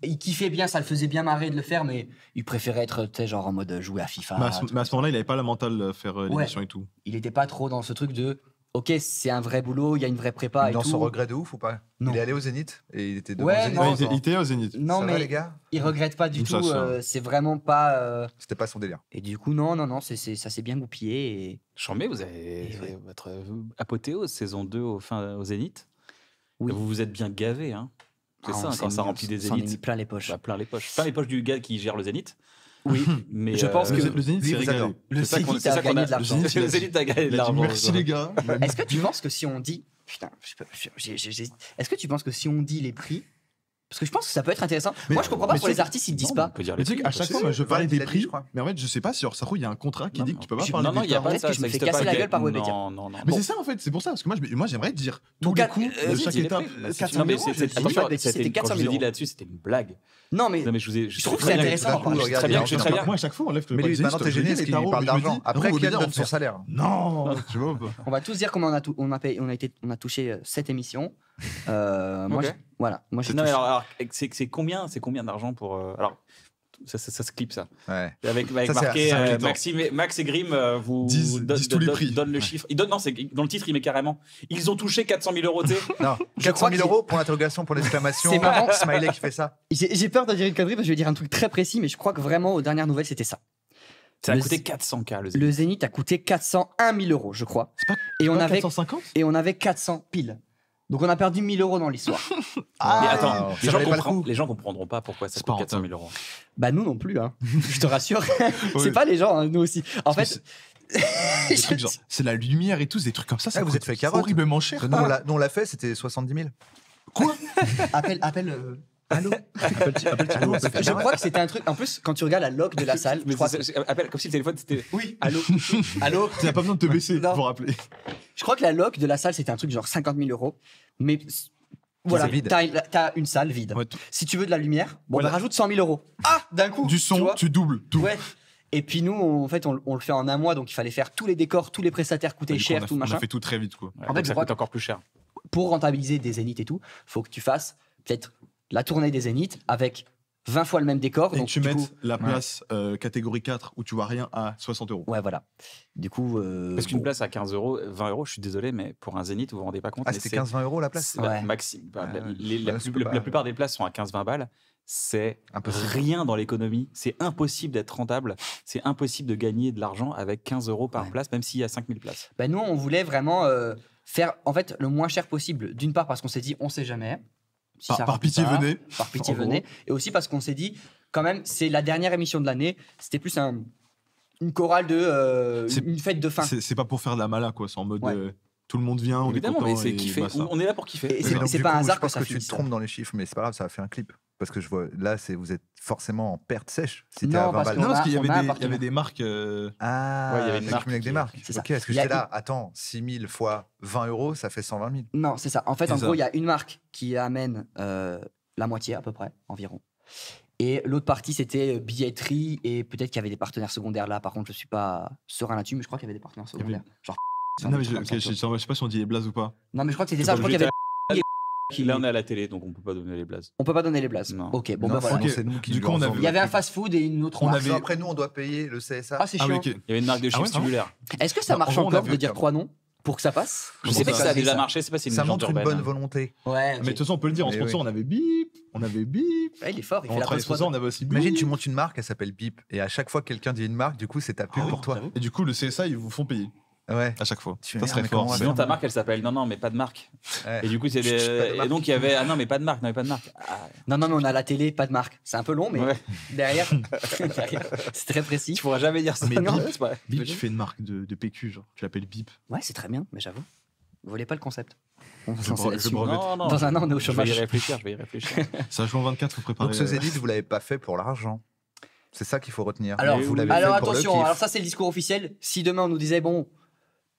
il kiffait bien, ça le faisait bien marrer de le faire, mais il préférait être genre en mode jouer à FIFA. Mais à ce moment-là, il avait pas la mentale de faire l'émission et tout. Il était pas trop dans ce truc de ok, c'est un vrai boulot, il y a une vraie prépa et Dans tout. son regret de ouf ou pas? Non. Il est allé au Zénith et il était devant Ouais, le Zénith. non. Il était au Zénith. Non, Ça mais va, les gars? il regrette pas du Ça, tout. ça. C'est vraiment pas. C'était pas son délire. Et du coup, non, ça s'est bien goupillé. Et... Chambé, vous avez Ouais. votre apothéose, saison 2 au Zénith. Oui. Vous vous êtes bien gavé, hein. C'est ça, quand ça remplit des s'en est mis Zéniths. plein les poches. Bah, plein les poches. Plein les poches du gars qui gère le Zénith. Oui, Mais je pense que Le Zénith, lui, c'est vous régalé. adore. le c'est ça qu'on- Zénith c'est a ça qu'on gagné a- de l'argent. Le Zénith, Le Zénith a gagné de Il a dit l'argent. merci les gars. Est-ce que tu penses que si on dit. Putain, est-ce que tu penses que si on dit les prix. Parce que je pense que ça peut être intéressant. Mais- Moi, je comprends pas mais pour tu les sais- artistes, ils disent Non, pas. on peut dire Mais les tu sais prix, qu'à parce chaque que fois, c'est- moi, je parlais Val, des il a dit, prix. je crois. Mais en fait, je sais pas si ça il y a un contrat qui dit que tu peux pas parler Non, des il n'y a prix. pas Peut-être ça. que je me ça fais existe casser pas. la gueule par Webedia. Non. Mais c'est ça en fait, c'est pour ça. Parce que moi, j'aimerais dire tous Donc, les coups de vas-y, chaque dis les étape. prix. Bah, 400 non, mais 000 euros, c'est- je dis attention, pas de bêtises, c'était 400 quand 000 je vous ai dit euros. là-dessus, c'était une blague. Non, mais. Non, mais je vous ai. Je trouve que c'est intéressant. Tout d'un coup, Je sais très bien, je sais très bien. Moi, à chaque fois, on lève le Mais lui, maintenant, t'es gêné parce qu'il parle d'argent. Après, Kian donne son salaire. Non, tu vois. On va tous dire comment on a touché cette émission. Moi, Ok. voilà. Moi, j'ai Non, mais touché- alors, c'est combien d'argent pour. Alors, ça se clip, ça. Ouais. Avec Ça, c'est marqué inquiétant. Max et Grim vous Disent tous les prix. donnent le chiffre. Ils donnent, non, c'est dans le titre, il met carrément. Ils ont touché 400 000 euros, tu sais. Non, Je 400 crois 000 euros pour l'interrogation, pour l'exclamation. C'est marrant. Smiley qui fait ça. J'ai peur de dire une connerie parce que je vais dire un truc très précis, mais je crois que vraiment, aux dernières nouvelles, c'était ça. Ça a Le- coûté 400K, le Zénith. Le Zénith a coûté 401 000 euros, je crois. C'est pas Et on avait 450. 400 piles. Donc on a perdu 1000 euros dans l'histoire. Mais Ah, attends, ça valait pas le coup. les gens comprendront pas pourquoi ça C'est coûte pas 400 000 euros. Bah nous non plus, hein. Je te rassure. C'est Oui. pas les gens, hein, nous aussi. En Parce fait, Des trucs genre, c'est la lumière et tout, des trucs comme ça. Ça Ah, vous coûte êtes fait carotte. horriblement cher. Nous, on l'a fait, c'était 70 000. appelle. Allô. Je crois que c'était un truc. En plus, quand tu regardes la log de la salle, Mais je crois appelle comme si le téléphone c'était. oui. Allô. Tu n'as pas besoin de te baisser Non. pour rappeler. Je crois que la loc de la salle, c'était un truc genre 50 000 euros. Mais voilà, C'est vide. t'as une salle vide. Ouais, Si tu veux de la lumière, bon, Voilà. on rajoute 100 000 euros. Ah, d'un coup. Du tu son, vois. tu doubles tout. Ouais. Et puis nous, on le fait en un mois, donc il fallait faire tous les décors, tous les prestataires coûtaient cher, tout machin. On a fait tout très vite, quoi. En fait, ça coûte encore plus cher. Pour rentabiliser des zéniths et tout, faut que tu fasses peut-être la tournée des zéniths avec 20 fois le même décor. Et donc, tu mettes la place catégorie 4 où tu vois rien à 60 €. Ouais, voilà. Du coup. Parce qu'une place à 15 €, 20 €, je suis désolé, mais pour un zénith, vous vous rendez pas compte. Ah, c'était 15-20 € la place. La plupart des places sont à 15-20 balles. C'est rien dans l'économie. C'est impossible d'être rentable. C'est impossible de gagner de l'argent avec 15 € par place, même s'il y a 5000 places. Nous, on voulait vraiment faire en fait le moins cher possible. D'une part, parce qu'on s'est dit, on sait jamais. Si par pitié, venez. Par pitié, venez. Et aussi parce qu'on s'est dit, quand même, c'est la dernière émission de l'année. C'était plus une chorale une fête de fin. C'est pas pour faire de la mala, quoi. C'est en mode tout le monde vient, on est content. Mais c'est kiffer. On est là pour kiffer. Et c'est pas un hasard que ça finisse. Je pense que tu te trompes dans les chiffres, mais c'est pas grave, ça va faire un clip. Parce que je vois, là, vous êtes forcément en perte sèche. Si t'es à 20 balles. Non, parce qu'il y avait des marques. Ah, il y avait une marque avec des marques. Ok, est-ce que j'étais là? Attends, 6 000 fois 20 €, ça fait 120 000. Non, c'est ça. En fait, en gros, il y a une marque qui amène la moitié à peu près, environ. Et l'autre partie, c'était billetterie et peut-être qu'il y avait des partenaires secondaires là. Par contre, je suis pas serein là-dessus, mais je crois qu'il y avait des partenaires secondaires. Genre. Non, mais je sais pas si on dit les blazes ou pas. Non, mais je crois que c'était ça. Je crois qu'il y avait. Là, on est à la télé, donc on peut pas donner les blazes. On peut pas donner les blazes. Non. Ok, bon, voilà. Du coup, il y avait un fast-food et une autre marque. Après, nous, on doit payer le CSA. Ah, c'est chiant. Il y avait une marque de chips tubulaires. Est-ce que ça marche encore de dire 3 noms pour que ça passe? Je sais pas si ça a déjà marché, c'est pas si ça montre une bonne volonté. Ouais. Mais de toute façon, on peut le dire, en sponsor, on avait Bip. On avait Bip. Il est fort, il fait la sponsor, on avait aussi Bip. Imagine, tu montes une marque, elle s'appelle Bip. Et à chaque fois que quelqu'un dit une marque, du coup, c'est ta pub pour toi. Et du coup, le CSA, ils vous font payer. Ouais. À chaque fois. Ça serait fort. Sinon, ta marque, elle s'appelle non, mais pas de marque. Et du coup, c'est et donc, il y avait non, mais pas de marque. Non, mais pas de marque. Non, mais on a la télé, pas de marque. C'est un peu long, mais derrière, c'est très précis. Tu pourras jamais dire ça. Mais Bip, tu fais une marque de PQ, genre. Tu l'appelles Bip. Ouais, c'est très bien, mais j'avoue. Vous voulez pas le concept? Non, dans un an, on est au chômage. Je vais y réfléchir. Ça joue en 24, faut préparer. Donc, ce zénith, vous l'avez pas fait pour l'argent. C'est ça qu'il faut retenir. Alors attention, alors ça, c'est le discours officiel. Si demain, on nous disait, bon,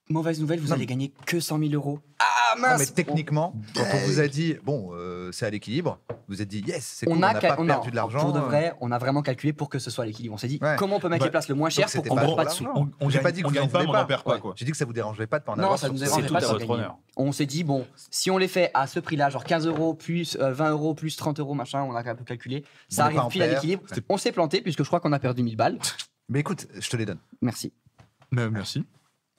mauvaise nouvelle, vous allez gagner que 100 000 €. Ah mince! Mais techniquement, quand on vous a dit, bon, c'est à l'équilibre, vous vous êtes dit, yes, c'est cool, on n'a pas perdu de l'argent. Pour de vrai, on a vraiment calculé pour que ce soit à l'équilibre. On s'est dit, comment on peut mettre les places le moins cher pour qu'on ne perde pas de sous? J'ai pas dit que vous en voulez pas. Quoi. J'ai dit que ça vous dérangeait pas de pas en avoir. Non, ça nous dérangeait pas de pas gagner. On s'est dit, bon, si on les fait à ce prix-là, genre 15 € plus 20 € plus 30 € machin, on a un peu calculé, ça arrive pile à l'équilibre. On s'est planté puisque je crois qu'on a perdu 1000 balles. Mais écoute, je te les donne. Merci. Merci.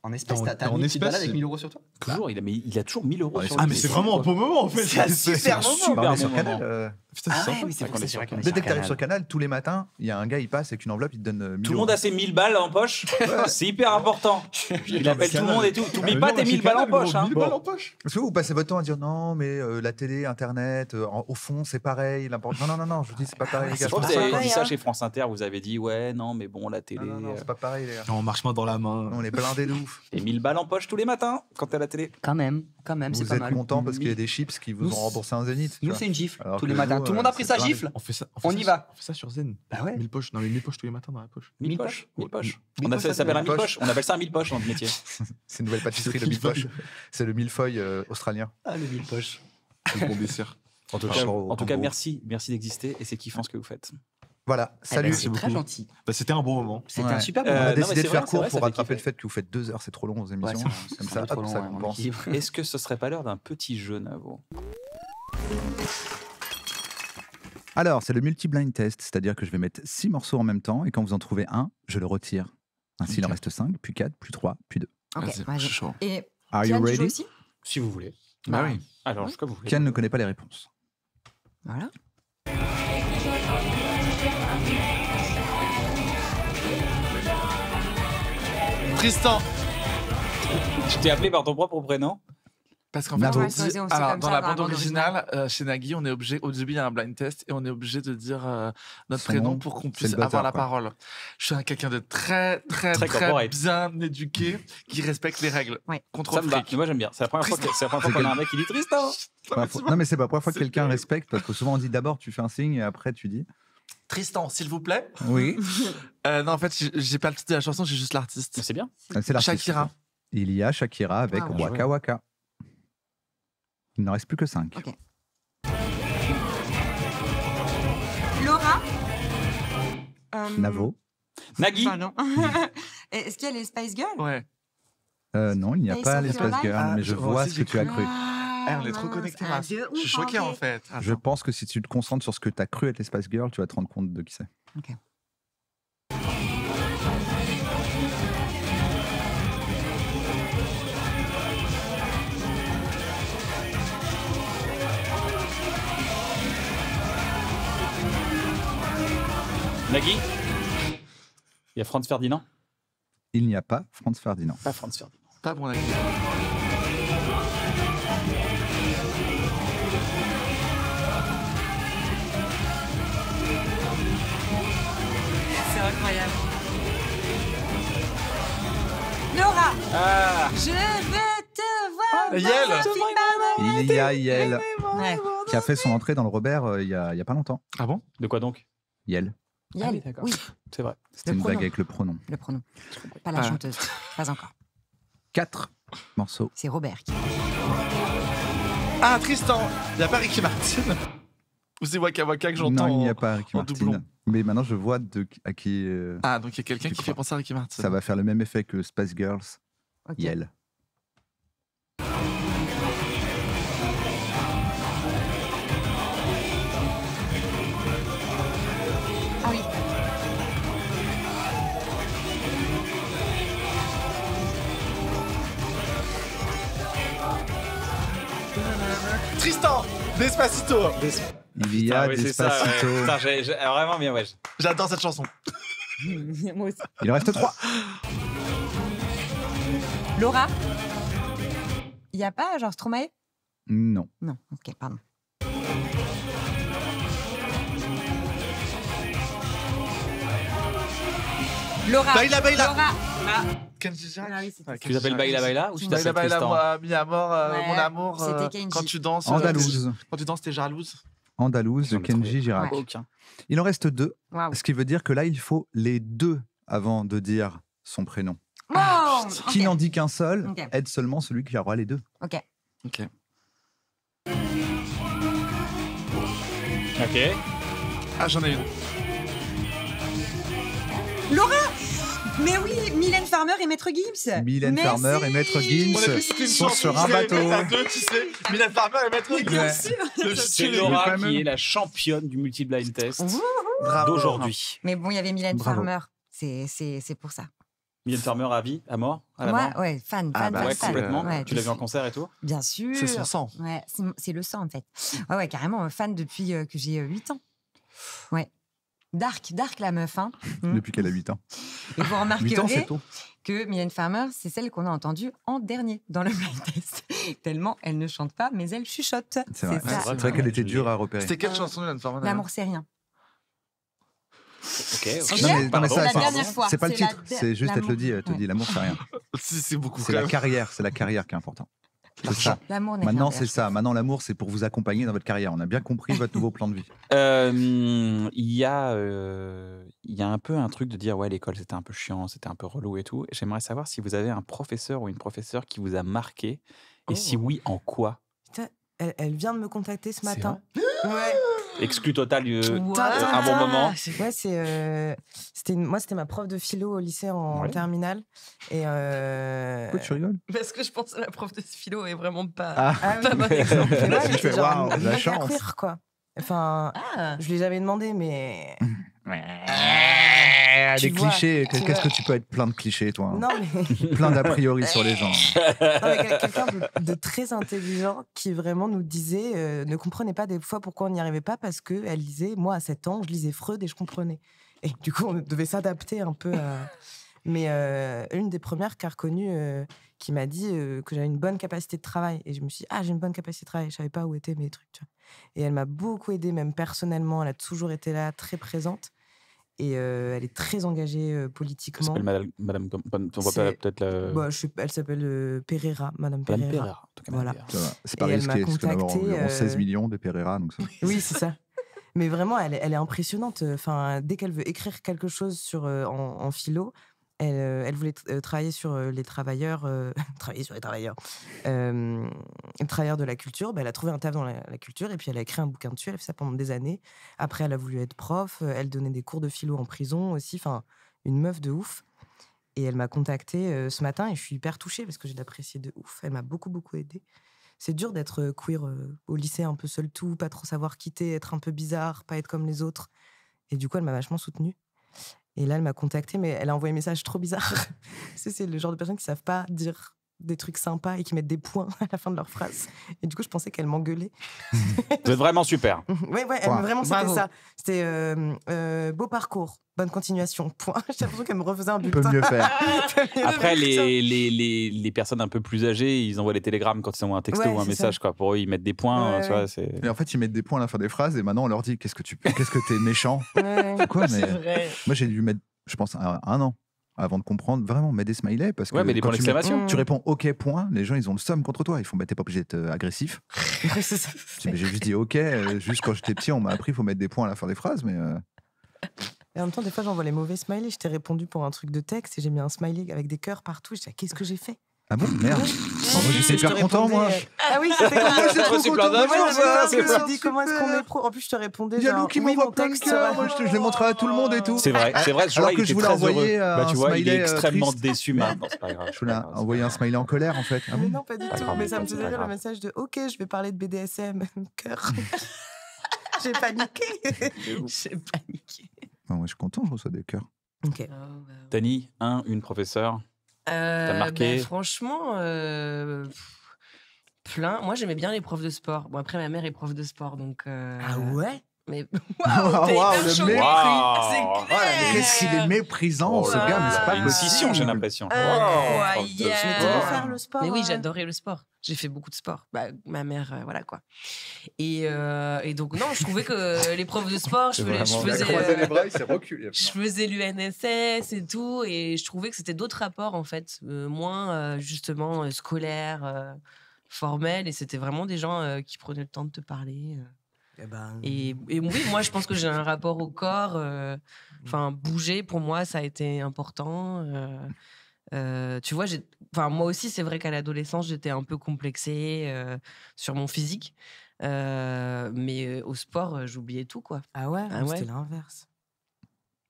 En espèces, t'as mis 1000 balles avec 1000 € sur toi? Toujours, il a toujours 1000 € sur lui. Ah, mais c'est vraiment un beau moment en fait. C'est un super moment. Sur Canal. Ah ouais, mais c'est vrai qu'on est sur Canal. Dès que t'arrives sur Canal, tous les matins, il y a un gars, il passe avec une enveloppe, il te donne 1000 €. Tout le monde a ses 1000 balles en poche. C'est hyper important. Il appelle tout le monde et tout. T'oublies pas tes 1000 balles en poche. 1000 balles en poche. Parce que vous passez votre temps à dire non, mais la télé, Internet, au fond, c'est pareil. Non, je vous dis, c'est pas pareil, les gars. Je crois que vous avez dit ça chez France Inter. Vous avez dit, ouais, non, mais bon, la télé. Non, c'est pas pareil, les gars. On marche main dans la main. On est blindés de ouf. Et 1000 balles en poche tous les matins quand t'es à la télé. Quand même, c'est pas mal. Vous êtes content parce qu'il y a des chips qui vous ont remboursé un zénith. Nous, c'est une gifle tous les matins. Tout le monde a pris sa gifle. On y va. On fait ça sur Zen. Bah ouais. 1000 poches. Non, mais 1000 poches tous les matins dans la poche. 1000 poches. Ça s'appelle un 1000 poches. On appelle ça un 1000 poches dans notre métier. C'est une nouvelle pâtisserie, le 1000 poches. C'est le millefeuille australien. Ah, le 1000 poches. C'est bon dessert. En tout cas, merci d'exister et c'est kiffant ce que vous faites. Voilà, salut. C'est très gentil. C'était un bon moment. C'était un super moment. On a décidé de faire court pour rattraper le fait que vous faites 2 heures, c'est trop long aux émissions. Comme ça, ça compense. Est-ce que ce serait pas l'heure d'un petit jeu, Navo? Alors, c'est le multi-blind test, c'est-à-dire que je vais mettre 6 morceaux en même temps et quand vous en trouvez un, je le retire. Ainsi, il en reste 5, puis 4, puis 3, puis 2. Ok, et Are you ready? Aussi si vous voulez. Bah oui. Alors, je crois que vous voulez. Kian ne connaît pas les réponses. Voilà. Tristan. Tu t'es appelé par ton propre prénom? Parce qu'en fait, dans la bande originale, chez Nagui, on est obligé, au début, il y a un blind test et on est obligé de dire notre prénom pour qu'on puisse avoir la parole. Je suis quelqu'un de très bien éduqué qui respecte les règles. Contre fric. Moi, j'aime bien. C'est la première fois qu'on a un mec qui dit Tristan. Non, mais c'est pas la première fois que quelqu'un respecte parce que souvent on dit d'abord tu fais un signe et après tu dis Tristan, s'il vous plaît. Oui. Non, en fait, j'ai pas le titre de la chanson, j'ai juste l'artiste. C'est bien. C'est l'artiste. Shakira. Il y a Shakira avec Waka Waka. Il n'en reste plus que 5. Okay. Laura. Navo. Nagui. Est-ce qu'il y a les Spice Girls? Ouais. Non, il n'y a pas les Spice Girls, mais je moi vois aussi, ce que tu as cru. On est trop connectés. Je suis choqué en fait. Attends. Je pense que si tu te concentres sur ce que tu as cru être les Spice Girls, tu vas te rendre compte de qui c'est. Ok. Nagui. Il y a Franz Ferdinand. Il n'y a pas Franz Ferdinand. Pas Franz Ferdinand. Pas bon avis. C'est incroyable. Laura. Ah. Je veux te voir. Yael. Il y a Yael Ouais. qui a fait son entrée dans le Robert il y a pas longtemps. Ah bon? De quoi donc? Yael. Ah oui, d'accord. Oui, C'est vrai. C'était une blague avec le pronom. le pronom. Pas la chanteuse. Pas encore. 4 morceaux. C'est Robert qui. Ah, Tristan. Il n'y a pas Ricky Martin. Ou c'est Waka Waka que j'entends? Non, il n'y a pas Ricky en Martin. doublon. Mais maintenant, je vois à qui Ah, donc il y a quelqu'un tu qui crois. fait penser à Ricky Martin. ça va faire le même effet que Spice Girls. Ok. Yael. Ah oui. Tristan. Despacito. Il y a oui, c'est ça, Despacito. ouais. Putain, vraiment bien, ouais. J'adore cette chanson. Moi aussi. Il en reste 3. Laura. Il n'y a pas genre Stromae? Non. Non. Ok, pardon. Laura. Baila, baila. Laura. Kenji Girac. Ah oui, c'était Ouais, ça. Tu t'appelles Baila Baila ou tu Baila, t'appelles baila, Tristan? moi, mi amor, Ouais, mon amour. c'était Kenji. Quand tu danses. Andalouse. Quand tu danses, t'es jalouse. Andalouse de J'en ai trouvé Kenji Girac. Ouais. Aucun. Il en reste 2. Waouh. Ce qui veut dire que là, il faut les 2 avant de dire son prénom. Oh, Qui ok. n'en dit qu'un seul Ok. aide seulement celui qui aura les 2. Ok. Ok. Ok. Ah, j'en ai une. Laura. Mais oui, Mylène Farmer et Maître Gims. Mylène Merci. Farmer et Maître Gims On a vu que c'était une sont chanson sur que un j'avais faite bateau. à deux, tu sais. Mylène Farmer et Maître Gims. Bien Ouais. sûr. Le C'est style. Laura fameux. qui est la championne du multi-blind test Bravo. d'aujourd'hui. Mais bon, il y avait Mylène Bravo. Farmer. C'est pour ça. Mylène Farmer à vie, à mort, à la Moi, mort. ouais, fan, Ah fan, bah fan, Ouais, fan. complètement. Ouais, Tu l'as vu en concert et tout? Bien sûr. C'est son sang. Ouais, c'est le sang en fait. Ouais, ouais, carrément fan depuis que j'ai 8 ans. Ouais. Dark la meuf. Hein. Depuis qu'elle a 8 ans. Et vous 8 ans, c'est remarquerez tôt. que Mylène Farmer, c'est celle qu'on a entendue en dernier dans le blind test. Tellement elle ne chante pas, mais elle chuchote. C'est vrai. ça. C'est vrai qu'elle était dure à repérer. C'était quelle chanson, Mylène Farmer? L'amour, c'est rien. Ok. Ok. Non, mais Pardon. ça, La c'est- dernière fois, c'est pas le c'est la titre. der- C'est juste, elle te le dit, l'amour. elle te dit, l'amour, c'est rien. C'est beaucoup C'est quand la même. carrière qui est importante. C'est ça. L'amour n'est Maintenant, rien, c'est je ça. pense. Maintenant, l'amour, c'est pour vous accompagner dans votre carrière. On a bien compris votre nouveau plan de vie. Il y a un peu un truc de dire ouais l'école c'était un peu chiant, c'était un peu relou et tout. J'aimerais savoir si vous avez un professeur ou une professeure qui vous a marqué et si oui en quoi. Putain, elle vient de me contacter ce C'est matin. Ouais. Exclu total What un bon moment. Ouais, c'était ma prof de philo au lycée en Ouais. terminale. Et Pourquoi tu rigoles? Parce que je pense que la prof de philo est vraiment pas. Ah, oui. bon exemple. Et moi, Tu j'étais fais, genre, waouh, une la mega chance. queer, quoi. Enfin, Ah. je lui ai jamais demandé, mais des vois, clichés. tu Qu'est-ce vois. que tu peux être plein de clichés, toi? hein non, mais Plein d'a priori sur les gens. non, mais quelqu'un de très intelligent qui vraiment nous disait, ne comprenait pas des fois pourquoi on n'y arrivait pas parce que elle lisait, moi à 7 ans, je lisais Freud et je comprenais. Et du coup, on devait s'adapter un peu à. Mais une des premières qui a reconnu, qui m'a dit que j'avais une bonne capacité de travail. Et je me suis dit, j'ai une bonne capacité de travail. Je savais pas où étaient mes trucs. Tu vois. Et elle m'a beaucoup aidée, même personnellement. Elle a toujours été là, très présente. Et elle est très engagée Elle politiquement. s'appelle Madame on voit pas C'est- peut-être la Bah, elle s'appelle Pereira, Madame Madame Pereira. Pereira. En tout cas, Voilà. Madame Ça Pereira. va. C'est pas Et elle risqué, m'a parce qu'on a contacté, environ 16 millions de Pereira. Donc ça... Oui, c'est ça. Mais vraiment, elle est impressionnante. Enfin, dès qu'elle veut écrire quelque chose en philo, elle voulait travailler sur les travailleurs, travailler sur les travailleurs, les travailleurs de la culture. Elle a trouvé un taf dans la culture et puis elle a écrit un bouquin dessus. Elle a fait ça pendant des années. Après, elle a voulu être prof. Elle donnait des cours de philo en prison aussi. Enfin, une meuf de ouf. Et elle m'a contactée ce matin et je suis hyper touchée parce que je l'appréciais de ouf. Elle m'a beaucoup, beaucoup aidée. C'est dur d'être queer au lycée, un peu seul tout, pas trop savoir quitter, être un peu bizarre, pas être comme les autres. Et du coup, elle m'a vachement soutenue. Et là, elle m'a contactée, mais elle a envoyé un message trop bizarre. C'est le genre de personnes qui savent pas dire des trucs sympas et qui mettent des points à la fin de leur phrase. Et du coup, je pensais qu'elle m'engueulait. Vous êtes vraiment super. Ouais, vraiment, c'était ça. C'était beau parcours, bonne continuation, point. J'ai l'impression qu'elle me refaisait un bulletin. Peut mieux faire. Après, les personnes un peu plus âgées, ils envoient les télégrammes quand ils envoient un texto ou un message. Quoi. Pour eux, ils mettent des points. Tu vois, et en fait, ils mettent des points à la fin des phrases et maintenant, on leur dit qu'est-ce que t'es méchant. Quoi, mais vrai. Moi, j'ai dû mettre, je pense, un an avant de comprendre vraiment, mettre des smileys parce que mais des points d'exclamation. Tu réponds OK point, les gens ils ont le seum contre toi, ils font t'es pas obligé d'être agressif. C'est ça. J'ai juste dit OK, juste quand j'étais petit on m'a appris il faut mettre des points à la fin des phrases mais Et en même temps des fois j'envoie les mauvais smileys, je t'ai répondu pour un truc de texte et j'ai mis un smiley avec des cœurs partout, je dis qu'est-ce que j'ai fait? Ah bon, merde. Moi j'étais super content moi. Ah oui, c'était comme moi j'étais trop content. Je me suis dit comment est-ce qu'on est pro. En plus je te répondais il y a Lou qui m'envoie plein de cœurs, moi je l'ai montré à tout le monde et tout. C'est vrai, ce jour-là, alors que je voulais envoyer tu vois, il est smiley extrêmement triste. déçu maintenant, c'est pas grave. Je voulais envoyer un smiley en colère en fait. Mais non, pas du tout. grave, Mais ça me c'est faisait pas rire le grave. message de OK, je vais parler de BDSM, cœur. J'ai paniqué. J'ai paniqué. Moi je suis content, je reçois des cœurs. OK. Dani, une professeure. T'as marqué franchement, plein. Moi, j'aimais bien les profs de sport. Bon, après, ma mère est prof de sport, donc. Ah ouais? Mais Waouh, t'es hyper le choquée. mépris. Waouh. C'est clair. Qu'est-ce qu'il est méprisant ce gars, mais c'est pas une possible. scission, j'ai l'impression. Incroyable. Tu m'étais faire le sport. Mais oui, j'adorais le sport. J'ai fait beaucoup de sport. Bah, ma mère, voilà quoi. Et donc, non, je trouvais que les profs de sport, je faisais l'UNSS et tout. Et je trouvais que c'était d'autres rapports, en fait. Moins, justement, scolaires, formels. Et c'était vraiment des gens qui prenaient le temps de te parler. Et oui, moi, je pense que j'ai un rapport au corps. Enfin, bouger, pour moi, ça a été important. Tu vois, moi aussi, c'est vrai qu'à l'adolescence, j'étais un peu complexée sur mon physique. Mais au sport, j'oubliais tout, quoi. Ah ouais, c'était l'inverse.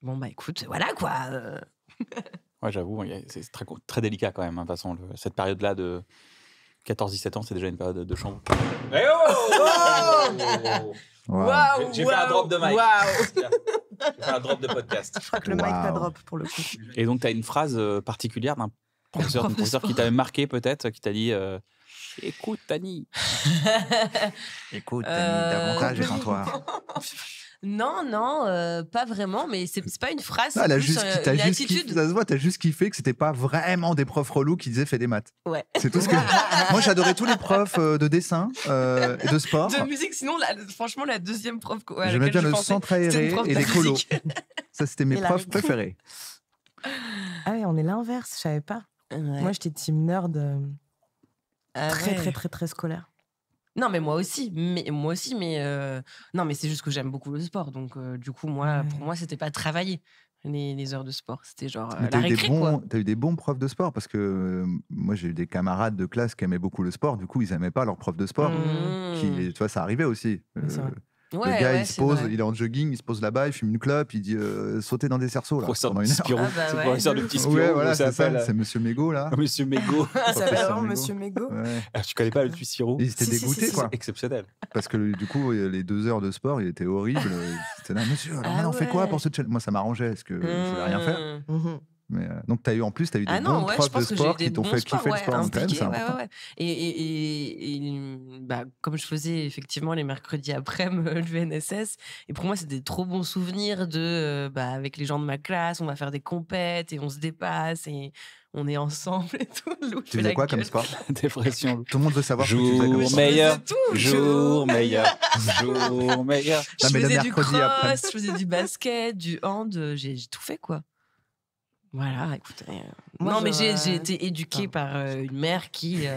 Bon, bah écoute, voilà, quoi. Ouais, j'avoue, c'est très, très délicat quand même. De toute façon, cette période-là de 14-17 ans, c'est déjà une période de chambre. J'ai fait un drop de mic. J'ai fait un drop de podcast. Je crois que le mic pas drop pour le coup. Et donc, tu as une phrase particulière d'un professeur qui t'a marqué peut-être, qui t'a dit écoute, Tani. Écoute, Tani, davantage et sans toi. Non, pas vraiment, mais c'est pas une phrase, c'est Elle a plus juste, une attitude. Ça se voit, t'as juste kiffé que c'était pas vraiment des profs relous qui disaient fais des maths. Ouais. C'est tout ce que. Moi, j'adorais tous les profs de dessin et de sport. De musique, sinon, franchement, la deuxième prof. J'aimais bien le centre aéré et les colos. Ça, c'était mes profs préférés. Ah ouais, on est l'inverse, je savais pas. Ouais. Moi, j'étais team nerd très scolaire. Non, mais moi aussi. Mais non, mais c'est juste que j'aime beaucoup le sport. Donc, du coup, pour moi, c'était pas travailler les heures de sport. C'était genre la récré, quoi. T'as eu des bons profs de sport parce que moi, j'ai eu des camarades de classe qui aimaient beaucoup le sport. Du coup, ils aimaient pas leurs profs de sport. Tu vois, ça arrivait aussi. Le gars, il se pose, il est en jogging, il se pose là-bas, il fume une clope, il dit sauter dans des cerceaux là, pendant une heure. C'est professeur de petit Spirou. Ouais, voilà, c'est Monsieur Mégot là. Monsieur Mégot. Ça s'appelle vraiment Monsieur Mégot. Tu connais pas le petit Spirou? Ils étaient dégoûtés quoi. Exceptionnel. Parce que du coup, les 2 heures de sport, il était horrible. C'était là, monsieur, alors maintenant on fait quoi pour ce challenge? Moi, ça m'arrangeait parce que je voulais rien faire. Mais, donc, t'as eu des bons profs de sport qui t'ont fait kiffer le sport. Ouais. Et comme je faisais effectivement les mercredis après-midi l'UNSS, et pour moi, c'était des trop bons souvenirs avec les gens de ma classe, on va faire des compètes et on se dépasse et on est ensemble et tout. Tu faisais quoi comme sport? Dépression. Tout le monde veut savoir ce que tu faisais comme sport. Jour meilleur. Jour meilleur. Je faisais du cross, je faisais du basket, du hand, j'ai tout fait quoi. Voilà, écoutez. Non, mais j'ai été éduquée par une mère qui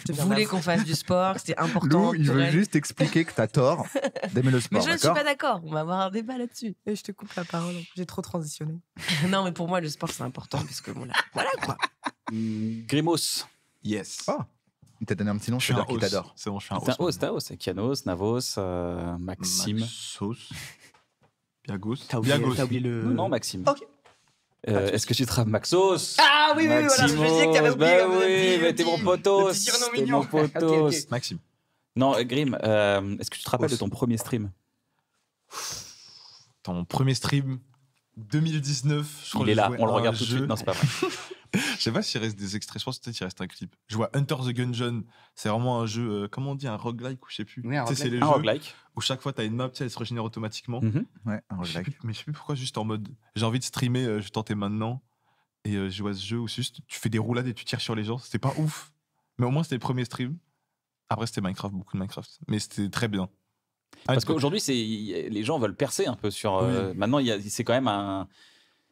voulait qu'on fasse du sport, c'était important. Lou, il veut juste expliquer que t'as tort d'aimer le sport. Mais je ne suis pas d'accord, on va avoir un débat là-dessus. Et je te coupe la parole, j'ai trop transitionné. Non, mais pour moi, le sport, c'est important, parce que voilà quoi. Grimos. Yes. Oh, il t'a donné un petit nom, c'est-à-dire qu'il t'adore. C'est bon, je suis un host. T'as host. Kianos, Navos, Maxime. Biagos. T'as oublié le. Non, Maxime. Ok. Est-ce que tu te rappelles Maxos? Ah oui, voilà, je me disais que t'avais oublié. Bah oui, mais t'es mon potos. T'es mon potos. Ok. Maxime. Non, Grim, est-ce que tu te rappelles de ton premier stream? Dans mon premier stream, 2019, je crois Il que est je là, jouais on le à un regarde tout de jeu. suite. Non, c'est pas vrai. Je sais pas s'il reste des extraits, je pense peut-être qu'il reste un clip. Je vois Hunter the Gungeon, c'est vraiment un jeu, comment on dit, un roguelike ou je sais plus. Oui, un Tu sais, c'est les Un jeux roguelike. où chaque fois t'as une map, tu sais, elle se régénère automatiquement. Ouais, un Je sais roguelike. plus- mais je sais plus pourquoi, juste en mode j'ai envie de streamer, je vais tenter maintenant. Et je vois ce jeu où juste tu fais des roulades et tu tires sur les gens. C'était pas ouf, mais au moins c'était le premier stream. Après c'était Minecraft, beaucoup de Minecraft, mais c'était très bien. Parce qu'aujourd'hui, les gens veulent percer un peu sur. Oui. Maintenant, c'est quand même un.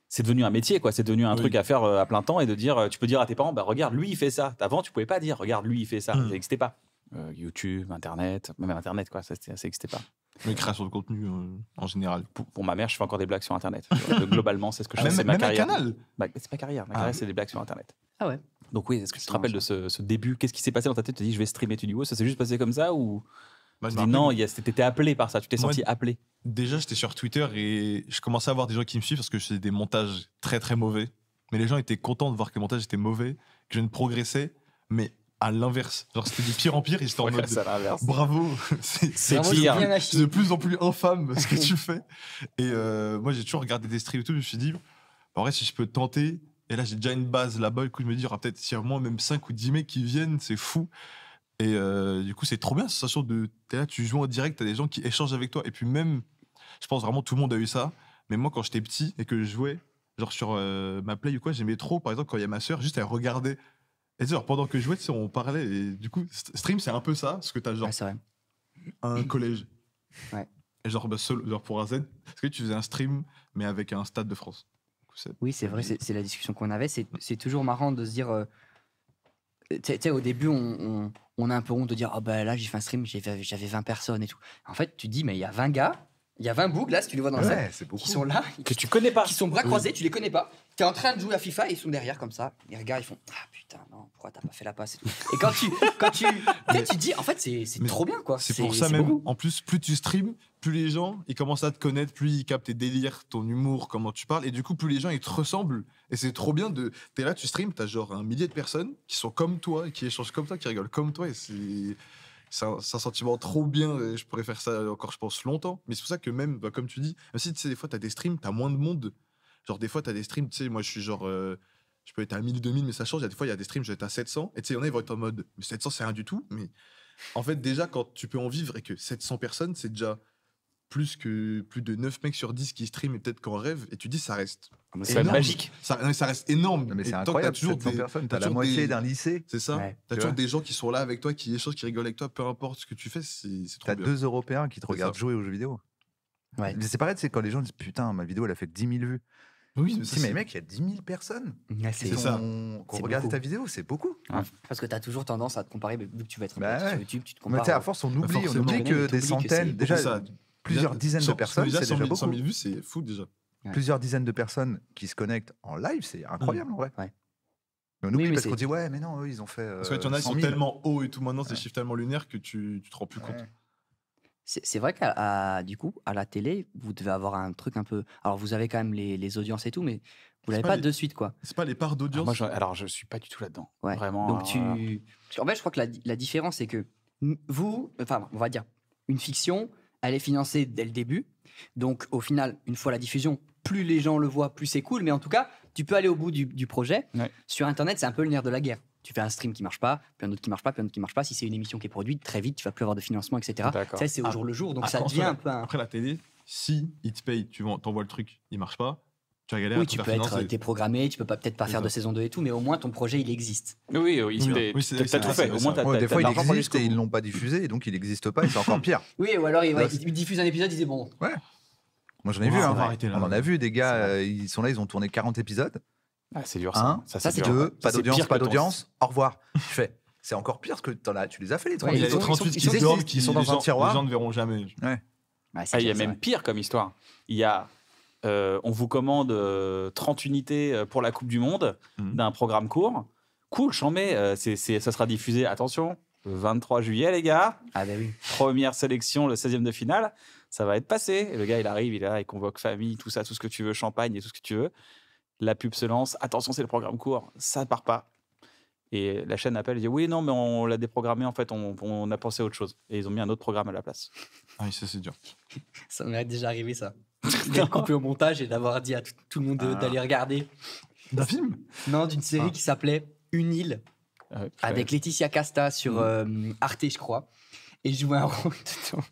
C'est devenu un métier, quoi. C'est devenu un Oui. truc à faire à plein temps et de dire. Tu peux dire à tes parents, bah regarde, lui il fait ça. Avant, tu pouvais pas dire, regarde, lui il fait ça. Ça n'existait pas. YouTube, Internet, même Internet, quoi. Ça n'existait pas. Mais création de contenu en général. Pour ma mère, je fais encore des blagues sur Internet. Globalement, c'est ce que je fais. Même, C'est ma même un carrière. canal. Bah, c'est pas carrière. Ma carrière, c'est des blagues sur Internet. Ah ouais. Donc oui, est-ce que tu te C'est rappelles de marrant, ce début? Qu'est-ce qui s'est passé dans ta tête? Tu te dis, je vais streamer. Tu dis, ouais, ça s'est juste passé comme ça ou Bah, je tu me dis non, rappelle, t'étais appelé par ça. Tu t'es Moi, senti appelé. déjà j'étais sur Twitter et je commençais à voir des gens qui me suivent parce que je faisais des montages très très mauvais. Mais les gens étaient contents de voir que les montages étaient mauvais, que je ne progressais, mais à l'inverse. Genre c'était de pire en pire et j'étais en mode C'est l'inverse. bravo, c'est C'est Vraiment, pire. bien à c'est chier. de plus en plus infâme ce que tu fais. Et moi j'ai toujours regardé des streams et tout, je me suis dit, en vrai si je peux tenter, et là j'ai déjà une base là-bas, du coup je me dis, il y aura peut-être s'il y a au moins même 5 ou 10 mecs qui viennent, c'est fou. Et du coup c'est trop bien, cette sensation de, t'es là, tu joues en direct, t'as des gens qui échangent avec toi, et puis même, je pense vraiment tout le monde a eu ça, mais moi quand j'étais petit et que je jouais, genre sur ma play ou quoi, j'aimais trop, par exemple quand il y a ma soeur, juste elle regardait. Et tu sais, genre, pendant que je jouais, tu sais, on parlait, et du coup, stream c'est un peu ça, parce que t'as genre Ouais, c'est vrai. un collège. Ouais. Et genre, genre pour AZ, est-ce que tu faisais un stream, mais avec un stade de France? Du coup, Oui, c'est vrai, c'est la discussion qu'on avait. C'est toujours marrant de se dire. Tu sais, au début, on a un peu honte de dire oh, bah là, j'ai fait un stream, j'avais 20 personnes et tout. En fait, tu te dis, mais il y a 20 gars, il y a 20 bougs là, si tu les vois dans la salle, c'est beaucoup. qui sont là, Que tu connais pas. qui sont bras croisés, tu les connais pas. T'es en train de jouer à FIFA et ils sont derrière comme ça. Les regards, ils font ah putain, non, pourquoi t'as pas fait la passe et tout. Et quand tu tu te dis, en fait, c'est Mais trop bien quoi. C'est pour ça même. beaucoup. En plus, plus tu streams, plus les gens ils commencent à te connaître, plus ils captent tes délires, ton humour, comment tu parles, et du coup plus les gens ils te ressemblent. Et c'est trop bien de. T'es là, tu streams, t'as genre 1 millier de personnes qui sont comme toi, qui échangent comme toi, qui rigolent comme toi, et c'est un sentiment trop bien. Et je pourrais faire ça encore, je pense, longtemps. Mais c'est pour ça que même, bah, comme tu dis, même si tu sais, des fois t'as des streams, t'as moins de monde. Genre des fois t'as des streams, tu sais, moi je suis genre. Je peux être à 1000, 2000, mais ça change. Il y a des fois, il y a des streams, je vais être à 700. Et tu sais, il y en a, ils vont être en mode, mais 700, c'est rien du tout. Mais en fait, déjà, quand tu peux en vivre et que 700 personnes, c'est déjà plus de 9 mecs sur 10 qui streament et peut-être qu'en rêve. Et tu dis, ça reste. C'est même énorme. magique. Ça reste énorme. Non, mais Et c'est tant que t'as incroyable, toujours 700 des- personnes. T'as la toujours moitié des- d'un lycée. C'est ça. Ouais. T'as Tu toujours vois. des gens qui sont là avec toi, qui échangent, qui rigolent avec toi, peu importe ce que tu fais, c'est trop T'as bien. 2 Européens qui te C'est regardent ça. jouer aux jeux vidéo. Ouais. Mais c'est pareil, c'est quand les gens disent putain, ma vidéo elle a fait 10 000 vues. Oui, mais ça, Si, mais c'est- mec, il y a 10 000 personnes Ouais, qui C'est ça. ont C'est regardé beaucoup. ta vidéo, c'est beaucoup. Parce que t'as toujours tendance à te comparer, mais vu que tu vas être Bah sur ouais. YouTube, tu te Mais tu sais, compares. à force, on oublie forcément. que T'oublies des que centaines, c'est déjà c'est ça. plusieurs dizaines de personnes, c'est déjà 100 000 beaucoup. vues, c'est fou déjà. Ouais. Plusieurs dizaines de personnes qui se connectent en live, c'est incroyable en vrai. Ouais. Mais on oublie Oui, mais parce c'est- qu'on dit ouais, mais non, eux ils ont fait. Parce que tu en as, ils 100 sont 000. tellement hauts et tout maintenant, c'est des Ouais. chiffres tellement lunaires que tu te rends plus compte. Ouais. C'est vrai du coup, à la télé, vous devez avoir un truc un peu. Alors, vous avez quand même les audiences et tout, mais vous l'avez pas pas les- de suite, quoi. C'est pas les parts d'audience. Alors, je suis pas du tout là-dedans. Ouais. Vraiment. Donc, Parce qu'en fait, je crois que la différence, c'est que vous, enfin, on va dire, une fiction, elle est financée dès le début. Donc, au final, une fois la diffusion, plus les gens le voient, plus c'est cool. Mais en tout cas, tu peux aller au bout du projet. Ouais. Sur Internet, c'est un peu le nerf de la guerre. Tu fais un stream qui marche pas, puis un autre qui marche pas, puis un autre qui marche pas. Si c'est une émission qui est produite, très vite, tu vas plus avoir de financement, etc. D'accord. Ça, c'est au Ah. jour le jour. Donc, Ah, ça quand devient ça- un peu un. Après la télé, si ils te payent, t'envoies le truc, il marche pas, tu vas galérer Oui, à te tu faire peux être financer. déprogrammé, tu peux peut-être pas C'est faire ça. de saison 2 et tout, mais au moins ton projet il existe. Oui, Oui, t'as c'est tout vrai, fait. c'est Au moins, vrai. t'as Ouais, des fois, il l'argent pour aller existe jusqu'au et ils bout. l'ont pas diffusé, et donc il n'existe pas, et c'est encore pire. Oui, ou alors Là, il diffuse un épisode, il disait bon. Moi, j'en ai On vu, va hein. arrêter là. On en a vu des C'est gars, vrai. ils sont là, ils ont tourné 40 épisodes. Ah, c'est dur, Un, ça. ça, c'est c'est dur. Deux, pas Ça, c'est d'audience, pire pas que ton- d'audience, au revoir. Je fais, c'est encore pire parce que tu les as fait les 30 Ouais, Il y a ils les sont- 38 ils qui sont- se ils dorment, ils sont dans un tiroir. Les gens ne verront jamais. Ouais, c'est Ah, il y clair, a c'est même vrai. pire comme histoire. Il y a, on vous commande 30 unités pour la Coupe du Monde Mhm. d'un programme court. Cool, j'en mets. Ça sera diffusé, attention, le 23 juillet, les gars. Ah bah oui. Première sélection, le 16e de finale. Ça va être passé. Et le gars, il arrive, il est là, il convoque famille, tout ça, tout ce que tu veux, champagne et tout ce que tu veux. La pub se lance. Attention, c'est le programme court. Ça ne part pas. Et la chaîne appelle et dit oui, non, mais on l'a déprogrammé. En fait, on a pensé à autre chose. Et ils ont mis un autre programme à la place. Ah oui, ça c'est dur. Ça m'est déjà arrivé, ça. D'être coupé au montage et d'avoir dit à tout le monde d'aller regarder. D'un film? Non, d'une série qui s'appelait Une île, avec Laetitia Casta sur Arte, je crois. Et je jouais un rôle dedans.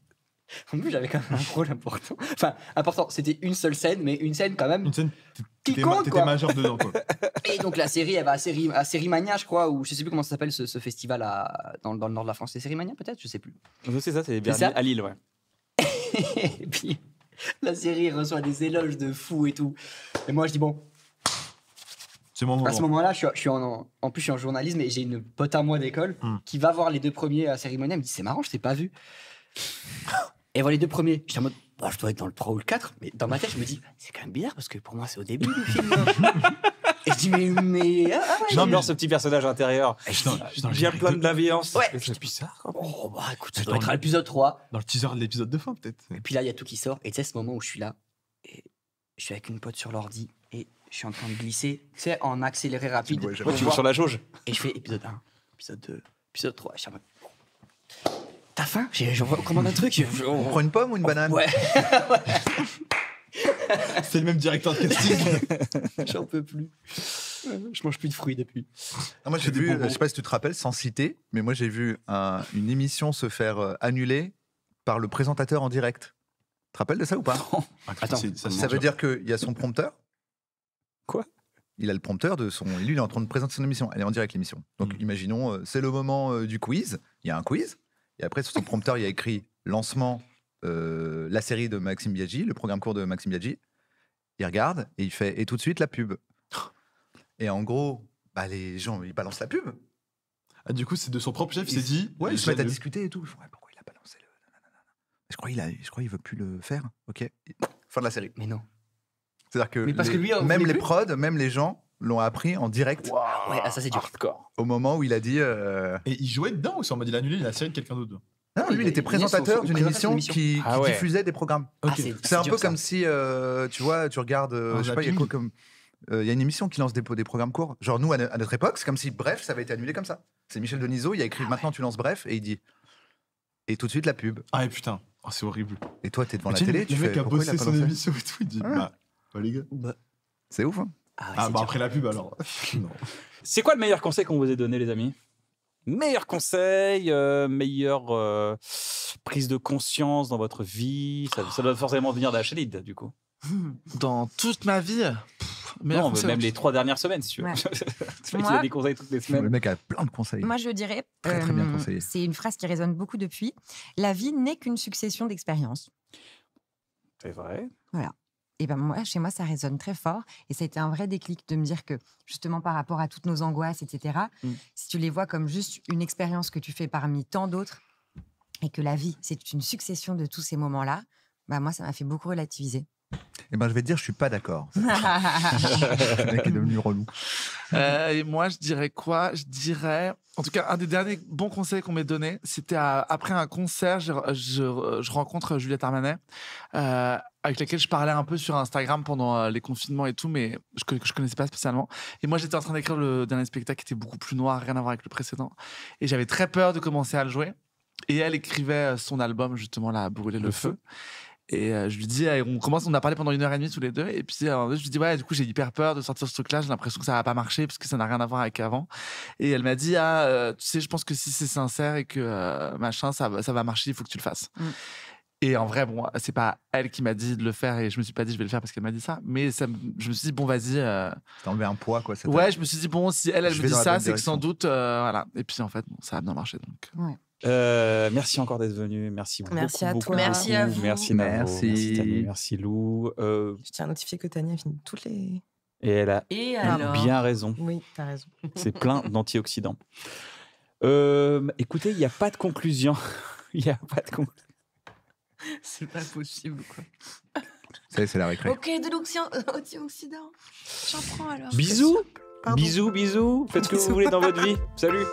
En plus, j'avais quand même un rôle important. Enfin, important, c'était une seule scène, mais une scène quand même. Une scène, qui compte, t'étais majeur dedans, quoi. Et donc, la série, elle va à Sérimania, je crois, ou je sais plus comment ça s'appelle ce festival dans le nord de la France. C'est Sérimania, peut-être? Je sais plus. C'est ça, c'est ça à Lille, ouais. Et puis, la série reçoit des éloges de fou et tout. Et moi, je dis, bon. C'est mon moment. À ce moment-là, je suis en plus, je suis en journalisme et j'ai une pote à moi d'école qui va voir les 2 premiers à Sérimania. Elle me dit, c'est marrant, je t'ai pas vu. Et voilà les 2 premiers. J'étais en mode, bah, je dois être dans le 3 ou le 4. Mais dans ma tête, je me dis, c'est quand même bizarre parce que pour moi, c'est au début du film. Et je dis, mais. J'adore ce petit personnage intérieur. J'ai plein de bienveillance. Ouais. C'est bizarre. Oh, bah écoute, ça doit être à l'épisode 3. Dans le teaser de l'épisode de fin, peut-être. Et puis là, il y a tout qui sort. Et tu sais, ce moment où je suis là, et je suis avec une pote sur l'ordi, et je suis en train de glisser, tu sais, en accéléré rapide. Tu vas sur la jauge. Et je fais épisode 1, épisode 2, épisode 3. Je suis en mode, t'as faim? Je recommande un truc. On prend une pomme ou une banane? Ouais. C'est le même directeur de casting. J'en peux plus. Je mange plus de fruits depuis. Non, moi, j'ai vu, je sais pas si tu te rappelles, sans citer, mais moi, j'ai vu une émission se faire annuler par le présentateur en direct. Tu te rappelles de ça ou pas? Attends, ça veut dire qu'il y a son prompteur. Quoi? Il a le prompteur de son. Lui, il est en train de présenter son émission. Elle est en direct, l'émission. Donc, imaginons, c'est le moment du quiz. Il y a un quiz. Et après, sur son prompteur, il y a écrit lancement, la série de Maxime Biaggi, le programme court de Maxime Biaggi. Il regarde et il fait et tout de suite la pub. Et en gros, bah, les gens, ils balancent la pub. Ah, du coup, c'est de son propre chef, il s'est dit. Ouais, ils se mettent à discuter et tout. Ouais, pourquoi il a balancé le. Je crois qu'il veut plus le faire. Ok. Fin de la série. Mais non. C'est-à-dire que parce que lui, même les prods, même les gens l'ont appris en direct. Wow. Ouais, ça c'est dur. Hardcore. Au moment où il a dit. Et il jouait dedans ou c'est en mode il a annulé la série de quelqu'un d'autre? Non, lui, il était présentateur d'une émission qui diffusait des programmes. Okay. C'est un peu comme si, tu vois, tu regardes, je sais pas, il y a quoi comme. Il y a une émission qui lance des programmes courts. Genre, nous, à notre époque, c'est comme si Bref, ça avait été annulé comme ça. C'est Michel Denisot, il a écrit maintenant tu lances Bref, et il dit. Et tout de suite, la pub. Ah, et putain, c'est horrible. Et toi, t'es devant la télé, tu fais. Le mec a pourquoi bossé son émission et tout, il dit, bah, les gars. C'est ouf, hein. Bah après la pub, alors. Non. C'est quoi le meilleur conseil qu'on vous ait donné, les amis? Meilleur conseil, meilleure prise de conscience dans votre vie. Ça doit forcément venir d'Achélide, du coup. Dans toute ma vie. Non, même les 3 dernières semaines, si tu veux. Ouais. Il a des conseils toutes les semaines. Le mec a plein de conseils. Moi, je dirais, très bien conseillé. c'est une phrase qui résonne beaucoup depuis. La vie n'est qu'une succession d'expériences. C'est vrai. Voilà. Et ben moi, chez moi, ça résonne très fort. Et ça a été un vrai déclic de me dire que, justement, par rapport à toutes nos angoisses, etc., si tu les vois comme juste une expérience que tu fais parmi tant d'autres, et que la vie, c'est une succession de tous ces moments-là, bah moi, ça m'a fait beaucoup relativiser. Eh ben, je vais te dire, je suis pas d'accord. Le mec est devenu relou. Et moi, je dirais quoi? Je dirais, en tout cas, un des derniers bons conseils qu'on m'ait donné, c'était après un concert, je rencontre Juliette Armanet, avec laquelle je parlais un peu sur Instagram pendant les confinements et tout, mais que je connaissais pas spécialement. Et moi, j'étais en train d'écrire le dernier spectacle qui était beaucoup plus noir, rien à voir avec le précédent. Et j'avais très peur de commencer à le jouer. Et elle écrivait son album, justement, là, Brûler le feu. Et je lui dis, on a parlé pendant 1h30 tous les deux. Et puis je lui dis, ouais, du coup, j'ai hyper peur de sortir ce truc-là. J'ai l'impression que ça va pas marcher parce que ça n'a rien à voir avec avant. Et elle m'a dit, tu sais, je pense que si c'est sincère et que machin, ça va marcher, il faut que tu le fasses. Et en vrai, bon, c'est pas elle qui m'a dit de le faire et je me suis pas dit je vais le faire parce qu'elle m'a dit ça. Mais je me suis dit, bon, vas-y. T'as enlevé un poids, quoi. Ouais, je me suis dit, bon, si elle me dit ça, c'est que sans doute, voilà. Et puis en fait, bon, ça a bien marché. Donc. Ouais. Merci encore d'être venu. Merci beaucoup. Merci à toi. Merci à vous. Merci Navo. Merci Tani. Merci Lou. Je tiens à notifier que Tania a fini toutes les. Et elle a bien raison. Oui, t'as raison. C'est plein d'antioxydants. Écoutez, il n'y a pas de conclusion. Il n'y a pas de conclusion. C'est pas possible, quoi. C'est la récré. Ok, de l'antioxydant. J'en prends alors. Bisous. Bisous. Faites ce que vous voulez dans votre vie. Salut.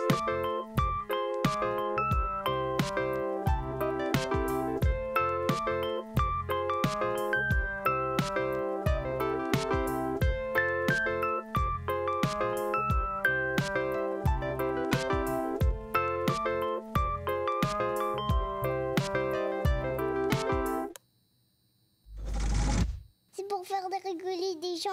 pour faire rigoler des gens.